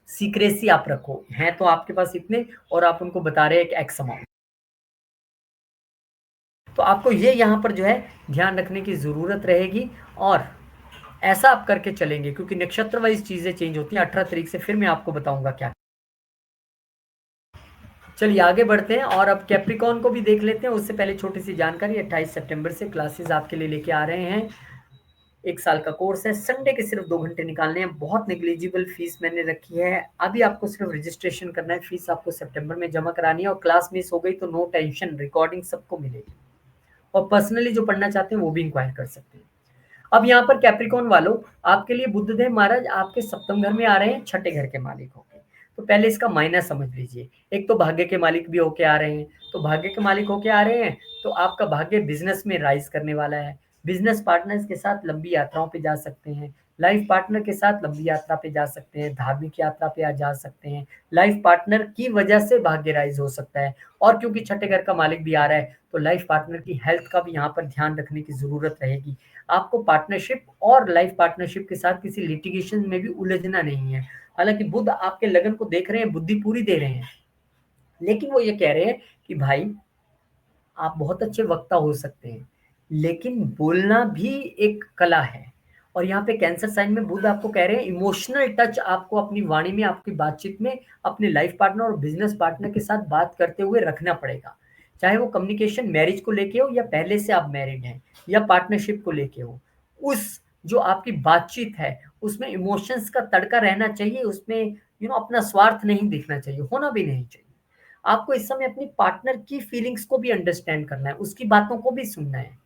सीक्रेसी आप रखो, हैं तो आपके पास इतने और आप उनको बता रहे हैं एक एक्स अमाउंट। तो आपको ये यहाँ पर जो है ध्यान रखने की जरूरत रहेगी, और ऐसा आप करके चलेंगे, क्योंकि नक्षत्र वाइज चीजें चेंज होती हैं। 18 तारीख से फिर मैं आपको बताऊंगा क्या। चलिए आगे बढ़ते हैं, और अब कैप्रिकॉन को भी देख लेते हैं। उससे पहले छोटी सी जानकारी, 28 सितंबर से क्लासेस आपके लिए लेके आ रहे हैं। 1 साल का कोर्स है, संडे के सिर्फ 2 घंटे निकालने हैं, बहुत नेग्लिजिबल फीस मैंने रखी है। अभी आपको सिर्फ रजिस्ट्रेशन करना है, फीस आपको सितंबर में जमा करानी है और क्लास मिस हो गई तो नो टेंशन, रिकॉर्डिंग सबको मिलेगी और पर्सनली जो पढ़ना चाहते हैं वो भी इंक्वायर कर सकते हैं। अब यहाँ पर कैप्रिकॉन वालों, आपके लिए बुद्धदेव महाराज आपके सप्तम घर में आ रहे हैं, छठे घर के मालिक होंगे। तो पहले इसका मायना समझ लीजिए। एक तो भाग्य के मालिक भी होके आ रहे हैं, तो भाग्य के मालिक होके आ रहे हैं तो आपका भाग्य बिजनेस में राइज करने वाला है। बिजनेस पार्टनर्स के साथ लंबी यात्राओं पे जा सकते हैं, लाइफ पार्टनर के साथ लंबी यात्रा पे जा सकते हैं, धार्मिक यात्रा पे जा सकते हैं। लाइफ पार्टनर की वजह से भाग्य राइज हो सकता है और क्योंकि छठे घर का मालिक भी आ रहा है तो लाइफ पार्टनर की हेल्थ का भी यहाँ पर ध्यान रखने की जरूरत रहेगी। आपको पार्टनरशिप और लाइफ पार्टनरशिप के साथ किसी लिटिगेशन में भी उलझना नहीं है। हालांकि बुध आपके लगन को देख रहे हैं, बुद्धि पूरी दे रहे हैं, लेकिन वो ये कह रहे हैं कि भाई आप बहुत अच्छे वक्ता हो सकते हैं, लेकिन बोलना भी एक कला है। और यहाँ पे कैंसर साइन में बुध आपको कह रहे हैं इमोशनल टच आपको अपनी वाणी में, आपकी बातचीत में अपने लाइफ पार्टनर और बिजनेस पार्टनर के साथ बात करते हुए रखना पड़ेगा। चाहे वो कम्युनिकेशन मैरिज को लेके हो या पहले से आप मैरिड हैं या पार्टनरशिप को लेके हो, उस जो आपकी बातचीत है उसमें इमोशंस का तड़का रहना चाहिए, उसमें अपना स्वार्थ नहीं दिखना चाहिए, होना भी नहीं चाहिए। आपको इस समय अपनी पार्टनर की फीलिंग्स को भी अंडरस्टैंड करना है, उसकी बातों को भी सुनना है।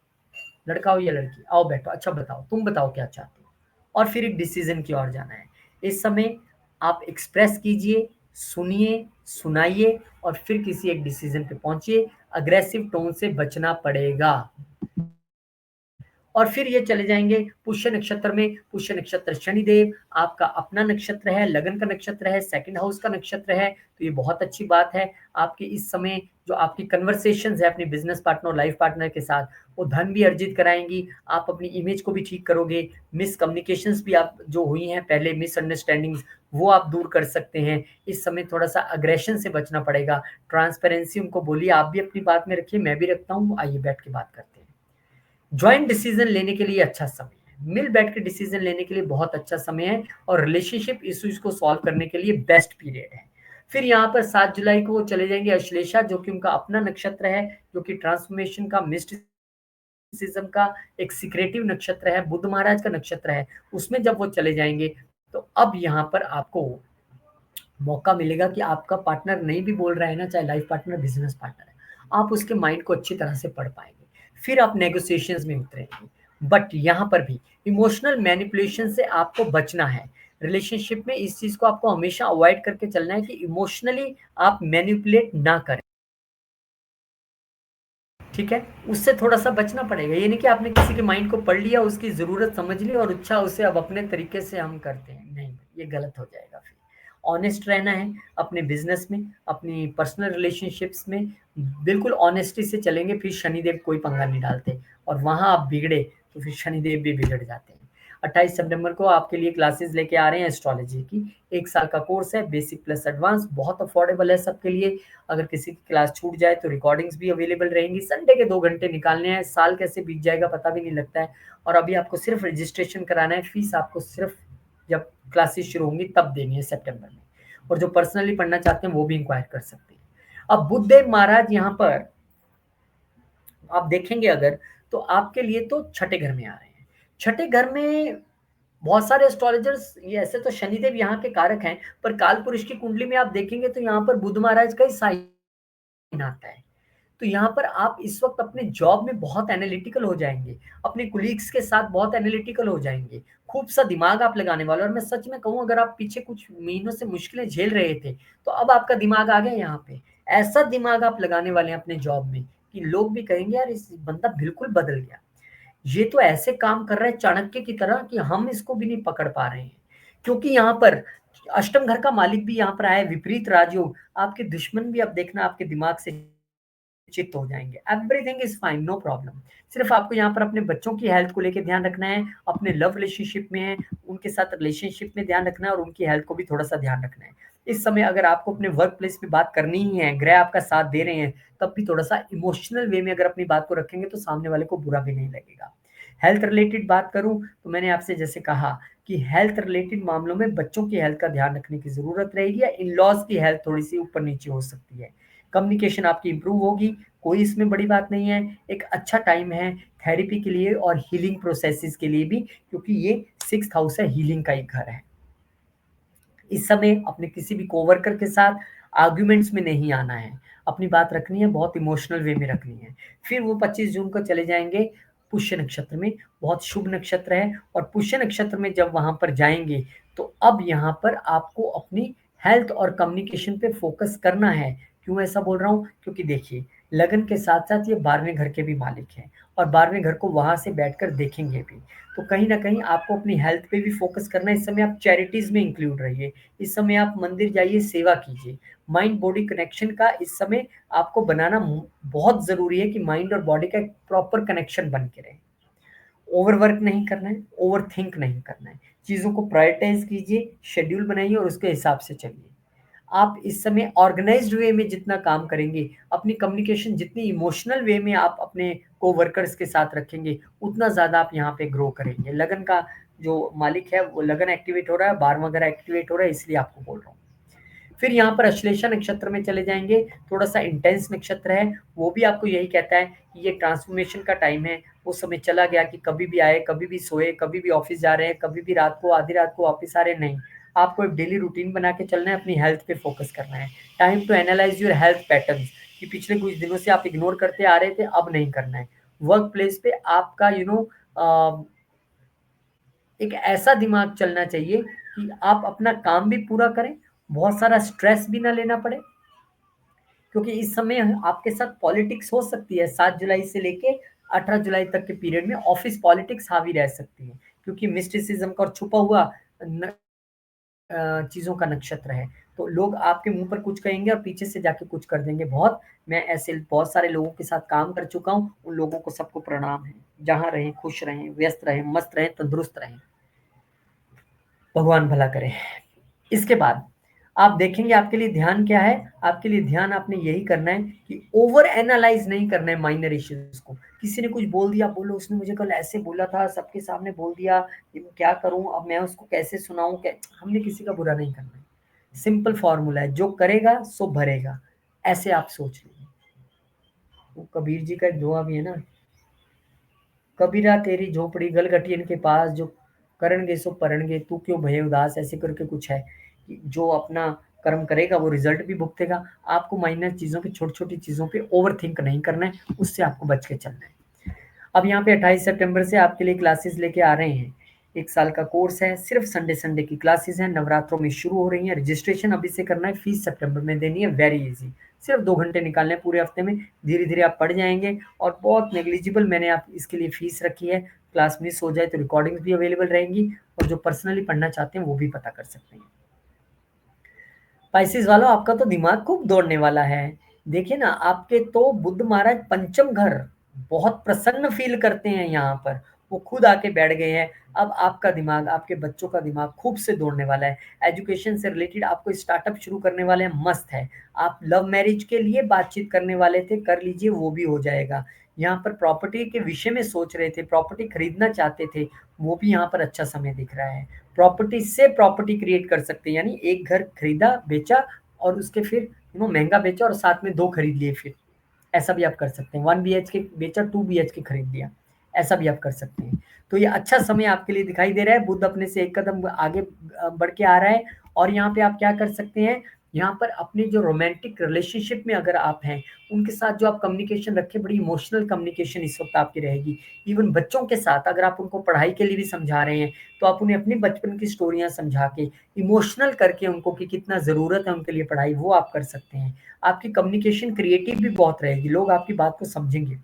लड़का हो या लड़की, आओ बैठो, अच्छा बताओ, तुम बताओ क्या चाहते हो, और फिर एक डिसीजन की ओर जाना है। इस समय आप एक्सप्रेस कीजिए, सुनिए, सुनाइए और फिर किसी एक डिसीजन पे पहुंचिए। अग्रेसिव टोन से बचना पड़ेगा। और फिर ये चले जाएंगे पुष्य नक्षत्र में। पुष्य नक्षत्र शनिदेव आपका अपना नक्षत्र है, लगन का नक्षत्र है, सेकंड हाउस का नक्षत्र है, तो ये बहुत अच्छी बात है। आपकी इस समय जो आपकी कन्वर्सेशंस है अपनी बिजनेस पार्टनर और लाइफ पार्टनर के साथ, वो धन भी अर्जित कराएंगी, आप अपनी इमेज को भी ठीक करोगे। मिसकम्युनिकेशंस भी आप जो हुई हैं पहले, मिसअंडरस्टैंडिंग्स, वो आप दूर कर सकते हैं। इस समय थोड़ा सा अग्रेशन से बचना पड़ेगा। ट्रांसपेरेंसी उनको बोलिए, आप भी अपनी बात में रखिए, मैं भी रखता हूँ, आइए बैठ के बात करते हैं। ज्वाइंट डिसीजन लेने के लिए अच्छा समय है, मिल बैठ के डिसीजन लेने के लिए बहुत अच्छा समय है और रिलेशनशिप इश्यूज को सॉल्व करने के लिए बेस्ट पीरियड है। फिर यहाँ पर 7 जुलाई को वो चले जाएंगे अश्लेषा, जो कि उनका अपना नक्षत्र है, जो कि ट्रांसफॉर्मेशन का, मिस्टिसिज्म का एक सीक्रेटिव नक्षत्र है, बुध महाराज का नक्षत्र है। उसमें जब वो चले जाएंगे तो अब यहाँ पर आपको मौका मिलेगा कि आपका पार्टनर नहीं भी बोल रहा है ना, चाहे लाइफ पार्टनर बिजनेस पार्टनर है, आप उसके माइंड को अच्छी तरह से पढ़ पाएंगे, फिर आप नेगोशिएशंस में उतरेंगे। बट यहाँ पर भी इमोशनल मैनिपुलेशन से आपको बचना है। रिलेशनशिप में इस चीज को आपको हमेशा अवॉइड करके चलना है कि इमोशनली आप मैनिपुलेट ना करें, ठीक है। उससे थोड़ा सा बचना पड़ेगा। ये नहीं कि आपने किसी के माइंड को पढ़ लिया, उसकी जरूरत समझ ली और अच्छा उसे अब अपने तरीके से हम करते हैं, नहीं, ये गलत हो जाएगा। फिर ऑनेस्ट रहना है अपने बिजनेस में, अपनी पर्सनल रिलेशनशिप्स में, बिल्कुल ऑनेस्टी से चलेंगे, फिर शनिदेव कोई पंगा नहीं डालते। और वहां आप बिगड़े तो फिर शनिदेव भी बिगड़ जाते हैं। 28 सितंबर को आपके लिए क्लासेस लेके आ रहे हैं एस्ट्रोलॉजी की। 1 साल का कोर्स है, बेसिक प्लस एडवांस, बहुत अफोर्डेबल है सबके लिए। अगर किसी की क्लास छूट जाए तो रिकॉर्डिंग्स भी अवेलेबल रहेंगी। संडे के 2 घंटे निकालने हैं, साल कैसे बीत जाएगा पता भी नहीं लगता है। और अभी आपको सिर्फ रजिस्ट्रेशन कराना है, फीस आपको सिर्फ जब क्लासेस शुरू होंगी तब देनी है सितंबर में। और जो पर्सनली पढ़ना चाहते हैं वो भी इंक्वायर कर सकते हैं। अब बुद्धदेव महाराज यहाँ पर आप देखेंगे अगर, तो आपके लिए तो छठे घर में आ रहे हैं। छठे घर में बहुत सारे एस्ट्रोलॉजर्स, ये ऐसे तो शनिदेव यहाँ के कारक हैं, पर काल पुरुष की कुंडली में आप देखेंगे तो यहाँ पर बुध महाराज का ही साइन आता है। तो यहाँ पर आप इस वक्त अपने जॉब में बहुत एनालिटिकल हो जाएंगे, अपने कुलीग्स के साथ बहुत एनालिटिकल हो जाएंगे, खूब सा दिमाग आप लगाने वाले। और मैं सच में कहूँ, अगर आप पीछे कुछ महीनों से मुश्किलें झेल रहे थे तो अब आपका दिमाग आ गया यहाँ पे। ऐसा दिमाग आप लगाने वाले हैं अपने जॉब में कि लोग भी कहेंगे यार इस बंदा बिल्कुल बदल गया, ये तो ऐसे काम कर रहा है चाणक्य की तरह कि हम इसको भी नहीं पकड़ पा रहे हैं। क्योंकि यहाँ पर अष्टम घर का मालिक भी यहाँ पर आया है, विपरीत राजयोग। आपके दुश्मन भी अब देखना आपके दिमाग से चित्त हो जाएंगे। Everything is fine, no problem. सिर्फ आपको यहाँ पर अपने बच्चों की हेल्थ को लेकर ध्यान रखना है, अपने लव रिलेशनशिप में है उनके साथ रिलेशनशिप में ध्यान रखना है और उनकी हेल्थ को भी थोड़ा सा ध्यान रखना है। इस समय अगर आपको अपने वर्क प्लेस पे बात करनी ही है, ग्रह आपका साथ दे रहे हैं, तब भी थोड़ा सा इमोशनल वे में अगर अपनी बात को रखेंगे तो सामने वाले को बुरा भी नहीं लगेगा। हेल्थ रिलेटेड बात करूं तो मैंने आपसे जैसे कहा कि हेल्थ रिलेटेड मामलों में बच्चों की हेल्थ का ध्यान रखने की जरूरत रहेगी, या इन लॉज की हेल्थ थोड़ी सी ऊपर नीचे हो सकती है। कम्युनिकेशन आपकी इंप्रूव होगी, कोई इसमें बड़ी बात नहीं है, एक अच्छा टाइम है। थेरेपी के लिए और हीलिंग प्रोसेसेस के लिए भी, क्योंकि ये 6th हाउस है, हीलिंग का एक घर है। इस समय अपने किसी भी कोवर्कर के साथ आर्ग्यूमेंट्स में नहीं आना है, अपनी बात रखनी है, बहुत इमोशनल वे में रखनी है। फिर वो 25 जून को चले जाएंगे पुष्य नक्षत्र में, बहुत शुभ नक्षत्र है। और पुष्य नक्षत्र में जब वहां पर जाएंगे तो अब यहाँ पर आपको अपनी हेल्थ और कम्युनिकेशन पे फोकस करना है। क्यों ऐसा बोल रहा हूँ? क्योंकि देखिए, लगन के साथ साथ ये 12वें घर के भी मालिक हैं और 12वें घर को वहां से बैठकर देखेंगे भी। तो कहीं ना कहीं आपको अपनी हेल्थ पे भी फोकस करना है। इस समय आप चैरिटीज में इंक्लूड रहिए, इस समय आप मंदिर जाइए, सेवा कीजिए। माइंड बॉडी कनेक्शन का इस समय आपको बनाना बहुत जरूरी है कि माइंड और बॉडी का एक प्रॉपर कनेक्शन बन के रहे। ओवरवर्क नहीं करना है, ओवर थिंक नहीं करना है, चीज़ों को प्रायोरिटाइज कीजिए, शेड्यूल बनाइए और उसके हिसाब से चलिए। आप इस समय ऑर्गेनाइज्ड वे में जितना काम करेंगे, अपनी कम्युनिकेशन जितनी इमोशनल वे में आप अपने कोवर्कर्स के साथ रखेंगे, उतना ज़्यादा आप यहाँ पे ग्रो करेंगे। लगन का जो मालिक है वो लगन एक्टिवेट हो रहा है, 12वां घर एक्टिवेट हो रहा है, इसलिए आपको बोल रहा हूँ। फिर यहाँ पर अश्लेषा नक्षत्र में चले जाएंगे, थोड़ा सा इंटेंस नक्षत्र है, वो भी आपको यही कहता है कि ये ट्रांसफॉर्मेशन का टाइम है। वो समय चला गया कि कभी भी आए, कभी भी सोए, कभी भी ऑफिस जा रहे हैं, कभी भी रात को आधी रात को वापस आ रहे हैं, नहीं। आपको एक डेली रूटीन बना के चलना है, अपनी हेल्थ पे फोकस करना है। Time to analyse your health patterns कि पिछले कुछ दिनों से आप इग्नोर करते आ रहे थे, अब नहीं करना है। वर्क प्लेस पे आपका एक ऐसा दिमाग चलना चाहिए कि आप अपना काम भी पूरा करें, बहुत सारा स्ट्रेस भी ना लेना पड़े। क्योंकि इस समय आपके साथ पॉलिटिक्स हो सकती है, 7 जुलाई से लेके 18 जुलाई तक के पीरियड में ऑफिस पॉलिटिक्स हावी रह सकती है, क्योंकि मिस्टिसिज्म का और छुपा हुआ चीजों का नक्षत्र है। तो लोग आपके मुंह पर कुछ कहेंगे और पीछे से जाके कुछ कर देंगे। मैं ऐसे बहुत सारे लोगों के साथ काम कर चुका हूँ, उन लोगों को सबको प्रणाम है। जहां रहें, खुश रहें, व्यस्त रहें, मस्त रहें, तंदुरुस्त रहें, भगवान भला करे। इसके बाद आप देखेंगे आपके लिए ध्यान क्या है। आपके लिए ध्यान आपने यही करना है कि ओवर एनालाइज नहीं करना है माइनर इश्यूज को। किसी ने कुछ बोल दिया, बोलो उसने मुझे कल ऐसे बोला था, सबके सामने बोल दिया, ये मैं क्या करूं, अब मैं उसको कैसे सुनाऊं, हमने किसी का बुरा नहीं करना है। सिंपल फॉर्मूला है, जो करेगा सो भरेगा, ऐसे आप सोच लीजिए। वो कबीर जी का एक दुआ भी है ना, कबीरा तेरी झोपड़ी गलगटियन के पास, जो करेंगे सो पढ़ेंगे, तू क्यों भय उदास, ऐसे करके कुछ है कि जो अपना कर्म करेगा वो रिजल्ट भी भुगतेगा। आपको माइनर चीजों पे, छोटी छोटी चीजों पे ओवर थिंक नहीं करना है, उससे आपको बच के चलना है। अब यहाँ पे 28 सितंबर से आपके लिए क्लासेस लेके आ रहे हैं। 1 साल का कोर्स है, सिर्फ संडे संडे की क्लासेस हैं, नवरात्रों में शुरू हो रही हैं। रजिस्ट्रेशन अभी से करना है, फीस सितंबर में देनी है, वेरी इजी। सिर्फ 2 घंटे निकालने हैं पूरे हफ्ते में, धीरे धीरे आप पढ़ जाएंगे और बहुत नेग्लिजिबल मैंने आप इसके लिए फीस रखी है। क्लास मिस हो जाए तो रिकॉर्डिंग्स भी अवेलेबल रहेंगी, और जो पर्सनली पढ़ना चाहते हैं वो भी पता कर सकते हैं। स्पाइसेस वालों, आपका तो दिमाग खूब दौड़ने वाला है। देखिए ना, आपके तो बुध महाराज पंचम घर, बहुत प्रसन्न फील करते हैं यहाँ पर, वो खुद आके बैठ गए हैं। अब आपका दिमाग, आपके बच्चों का दिमाग खूब से दौड़ने वाला है। एजुकेशन से रिलेटेड आपको स्टार्टअप शुरू करने वाले हैं, मस्त है। आप लव मैरिज के लिए बातचीत करने वाले थे, कर लीजिए, वो भी हो जाएगा। यहाँ पर प्रॉपर्टी के विषय में सोच रहे थे, प्रॉपर्टी खरीदना चाहते थे, वो भी यहाँ पर अच्छा समय दिख रहा है। प्रॉपर्टी से प्रॉपर्टी क्रिएट कर सकते हैं, यानी एक घर खरीदा, बेचा, और उसके फिर महंगा बेचा और साथ में 2 खरीद लिए, फिर ऐसा भी आप कर सकते हैं। 1 BHK बेचा, 2 BHK खरीद लिया, ऐसा भी आप कर सकते हैं। तो ये अच्छा समय आपके लिए दिखाई दे रहा है। बुध अपने से एक कदम आगे बढ़ के आ रहा है। और यहाँ पे आप क्या कर सकते हैं, यहाँ पर अपने जो रोमांटिक रिलेशनशिप में अगर आप हैं, उनके साथ जो आप कम्युनिकेशन रखें, बड़ी इमोशनल कम्युनिकेशन इस वक्त आपकी रहेगी। इवन बच्चों के साथ अगर आप उनको पढ़ाई के लिए भी समझा रहे हैं, तो आप उन्हें अपने बचपन की स्टोरियां समझा के, इमोशनल करके उनको कि कितना ज़रूरत है उनके लिए पढ़ाई, वो आप कर सकते हैं। आपकी कम्युनिकेशन क्रिएटिव भी बहुत रहेगी, लोग आपकी बात को समझेंगे।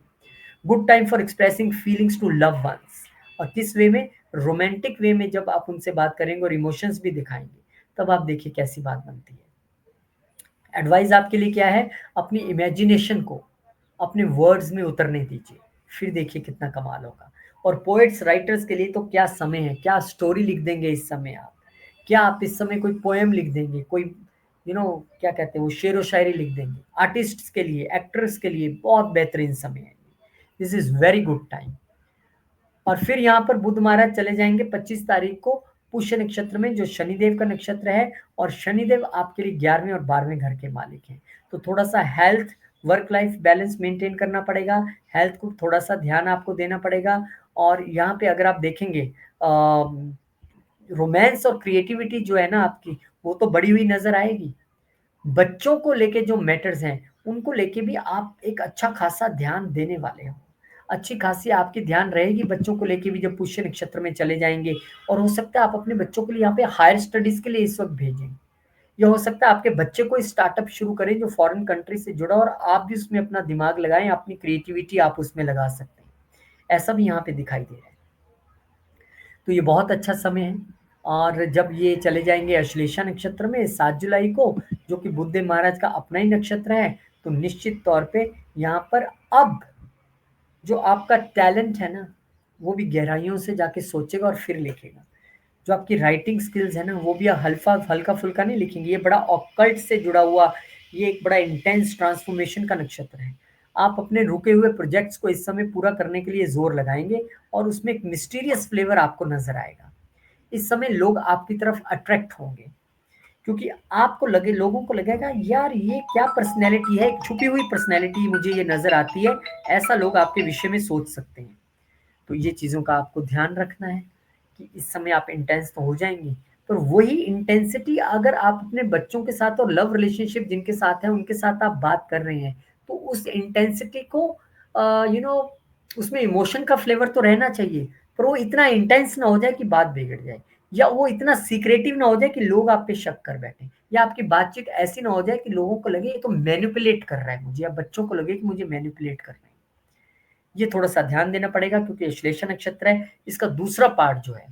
Good time for expressing feelings to love ones. और किस वे में? रोमांटिक वे में जब आप उनसे बात करेंगे और इमोशंस भी दिखाएंगे, तब आप देखिए कैसी बात बनती है। एडवाइस आपके लिए क्या है, अपनी इमेजिनेशन को अपने वर्ड्स में उतरने दीजिए, फिर देखिए कितना कमाल होगा। और पोएट्स राइटर्स के लिए तो क्या समय है, क्या स्टोरी लिख देंगे इस समय आप। क्या आप इस समय कोई पोएम लिख देंगे, कोई क्या कहते हैं वो, शेर व शायरी लिख देंगे। आर्टिस्ट्स के लिए, एक्टर्स के लिए बहुत बेहतरीन समय है। This is very good time. और फिर यहाँ पर बुध महाराज चले जाएंगे 25 तारीख को पुष्य नक्षत्र में, जो शनिदेव का नक्षत्र है। और शनिदेव आपके लिए 11वें और 12वें घर के मालिक हैं। तो थोड़ा सा health, work life balance maintain करना पड़ेगा, हेल्थ को थोड़ा-सा ध्यान आपको देना पड़ेगा और यहाँ पे अगर आप देखेंगे रोमांस और क्रिएटिविटी जो है ना आपकी, वो तो बढ़ी हुई नज़र आएगी। बच्चों को लेके जो मैटर्स हैं, उनको लेके भी आप एक अच्छा खासा ध्यान देने वाले हो। अच्छी खासी आपकी ध्यान रहेगी बच्चों को लेके भी जब पुष्य नक्षत्र में चले जाएँगे और हो सकता है आप अपने बच्चों को लिए यहाँ पे हायर स्टडीज़ के लिए इस वक़्त भेजें। या हो सकता है आपके बच्चे कोई स्टार्टअप शुरू करें जो फॉरेन कंट्री से जुड़ा हो और आप भी उसमें अपना दिमाग लगाएँ, अपनी क्रिएटिविटी आप उसमें लगा सकते हैं। ऐसा भी यहाँ पे दिखाई दे रहा है। तो ये बहुत अच्छा समय है और जब ये चले जाएँगे अश्लेषा नक्षत्र में 7 जुलाई को, जो कि बुधदेव महाराज का अपना ही नक्षत्र है, तो निश्चित तौर पे यहाँ पर अब जो आपका टैलेंट है ना, वो भी गहराइयों से जाके सोचेगा और फिर लिखेगा। जो आपकी राइटिंग स्किल्स है ना, वो भी हल्का-फुल्का नहीं लिखेंगे, ये बड़ा ऑकल्ट से जुड़ा हुआ, ये एक बड़ा इंटेंस ट्रांसफॉर्मेशन का नक्षत्र है। आप अपने रुके हुए प्रोजेक्ट्स को इस समय पूरा करने के लिए ज़ोर लगाएँगे और उसमें एक मिस्टीरियस फ्लेवर आपको नज़र आएगा। इस समय लोग आपकी तरफ अट्रैक्ट होंगे, क्योंकि आपको लगे लोगों को लगेगा यार ये क्या पर्सनैलिटी है, एक छुपी हुई पर्सनैलिटी मुझे ये नज़र आती है, ऐसा लोग आपके विषय में सोच सकते हैं। तो ये चीज़ों का आपको ध्यान रखना है कि इस समय आप इंटेंस तो हो जाएँगे, पर वही इंटेंसिटी अगर आप अपने बच्चों के साथ और लव रिलेशनशिप जिनके साथ है, उनके साथ आप बात कर रहे हैं, तो उस इंटेंसिटी को यू नो उसमें इमोशन का फ्लेवर तो रहना चाहिए, पर वो इतना इंटेंस ना हो जाए कि बात बिगड़ जाए या वो इतना सीक्रेटिव ना हो जाए कि लोग आप पे शक कर बैठें या आपकी बातचीत ऐसी ना हो जाए कि लोगों को लगे ये तो मैनिपुलेट कर रहा है मुझे या बच्चों को लगे कि मुझे मैनिपुलेट कर रहे हैं। ये थोड़ा-सा ध्यान देना पड़ेगा क्योंकि अश्लेषा नक्षत्र है, इसका दूसरा पार्ट जो है,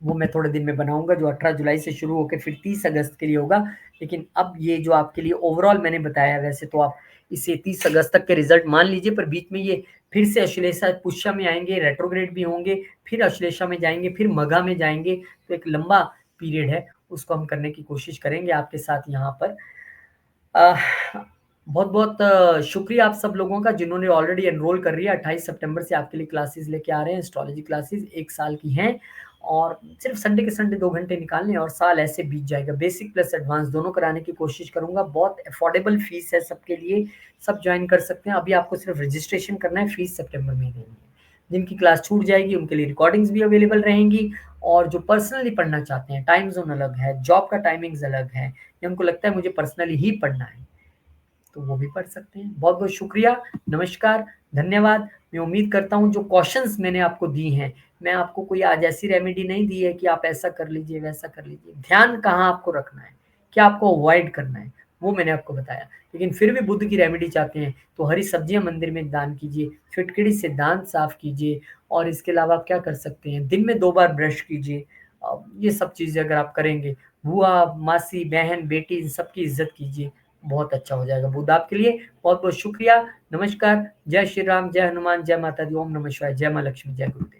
वो मैं थोड़े दिन में बनाऊँगा जो 18 जुलाई से शुरू होके फिर 30 अगस्त के लिए होगा। लेकिन अब ये जो आपके लिए ओवरऑल मैंने बताया वैसे तो आप इसे 30 अगस्त तक के रिज़ल्ट मान लीजिए पर बीच में ये फिर से अश्लेषा पुष्य में आएँगे, रेट्रोग्रेड भी होंगे, फिर अश्लेषा में जाएँगे, फिर मघा में जाएँगे, तो एक लंबा पीरियड है, उसको हम करने की कोशिश करेंगे आपके साथ यहाँ पर। अ, बहुत-बहुत शुक्रिया आप सब लोगों का जिन्होंने ऑलरेडी एनरोल कर लिया। 28 सितंबर से आपके लिए क्लासेस लेके आ रहे हैं, एस्ट्रोलॉजी क्लासेस 1 साल की हैं और सिर्फ संडे के संडे 2 घंटे निकालने और साल ऐसे बीत जाएगा। बेसिक प्लस एडवांस दोनों कराने की कोशिश करूँगा। बहुत अफोर्डेबल फीस है सबके लिए, सब जॉइन कर सकते हैं। अभी आपको सिर्फ रजिस्ट्रेशन करना है, फीस सितंबर में ही देनी है। जिनकी क्लास छूट जाएगी उनके लिए रिकॉर्डिंग्स भी अवेलेबल रहेंगी और जो पर्सनली पढ़ना चाहते हैं, टाइम ज़ोन अलग है, जॉब का टाइमिंग्स अलग है या उनको लगता है मुझे पर्सनली ही पढ़ना है, तो वो भी पढ़ सकते हैं। बहुत-बहुत शुक्रिया, नमस्कार, धन्यवाद। मैं उम्मीद करता हूँ जो क्वेश्चन्स मैंने आपको दी हैं, मैं आपको कोई आज ऐसी रेमेडी नहीं दी है कि आप ऐसा कर लीजिए, वैसा कर लीजिए। ध्यान कहाँ आपको रखना है, क्या आपको अवॉइड करना है, वो मैंने आपको बताया। लेकिन फिर भी बुध की रेमेडी चाहते हैं, तो हरी सब्जियाँ मंदिर में दान कीजिए, फिटकड़ी से दांत साफ कीजिए और इसके अलावा आप क्या कर सकते हैं, दिन में 2 बार ब्रश कीजिए। ये सब चीज़ें अगर आप करेंगे, बुआ, मासी, बहन, बेटी इन सबकी इज़्ज़त कीजिए। बहुत अच्छा हो जाएगा बुध आपके लिए। बहुत-बहुत शुक्रिया, नमस्कार, जय श्री राम, जय हनुमान, जय माता दी, ओम नमः शिवाय, जय माँ लक्ष्मी, जय गुरुदेव।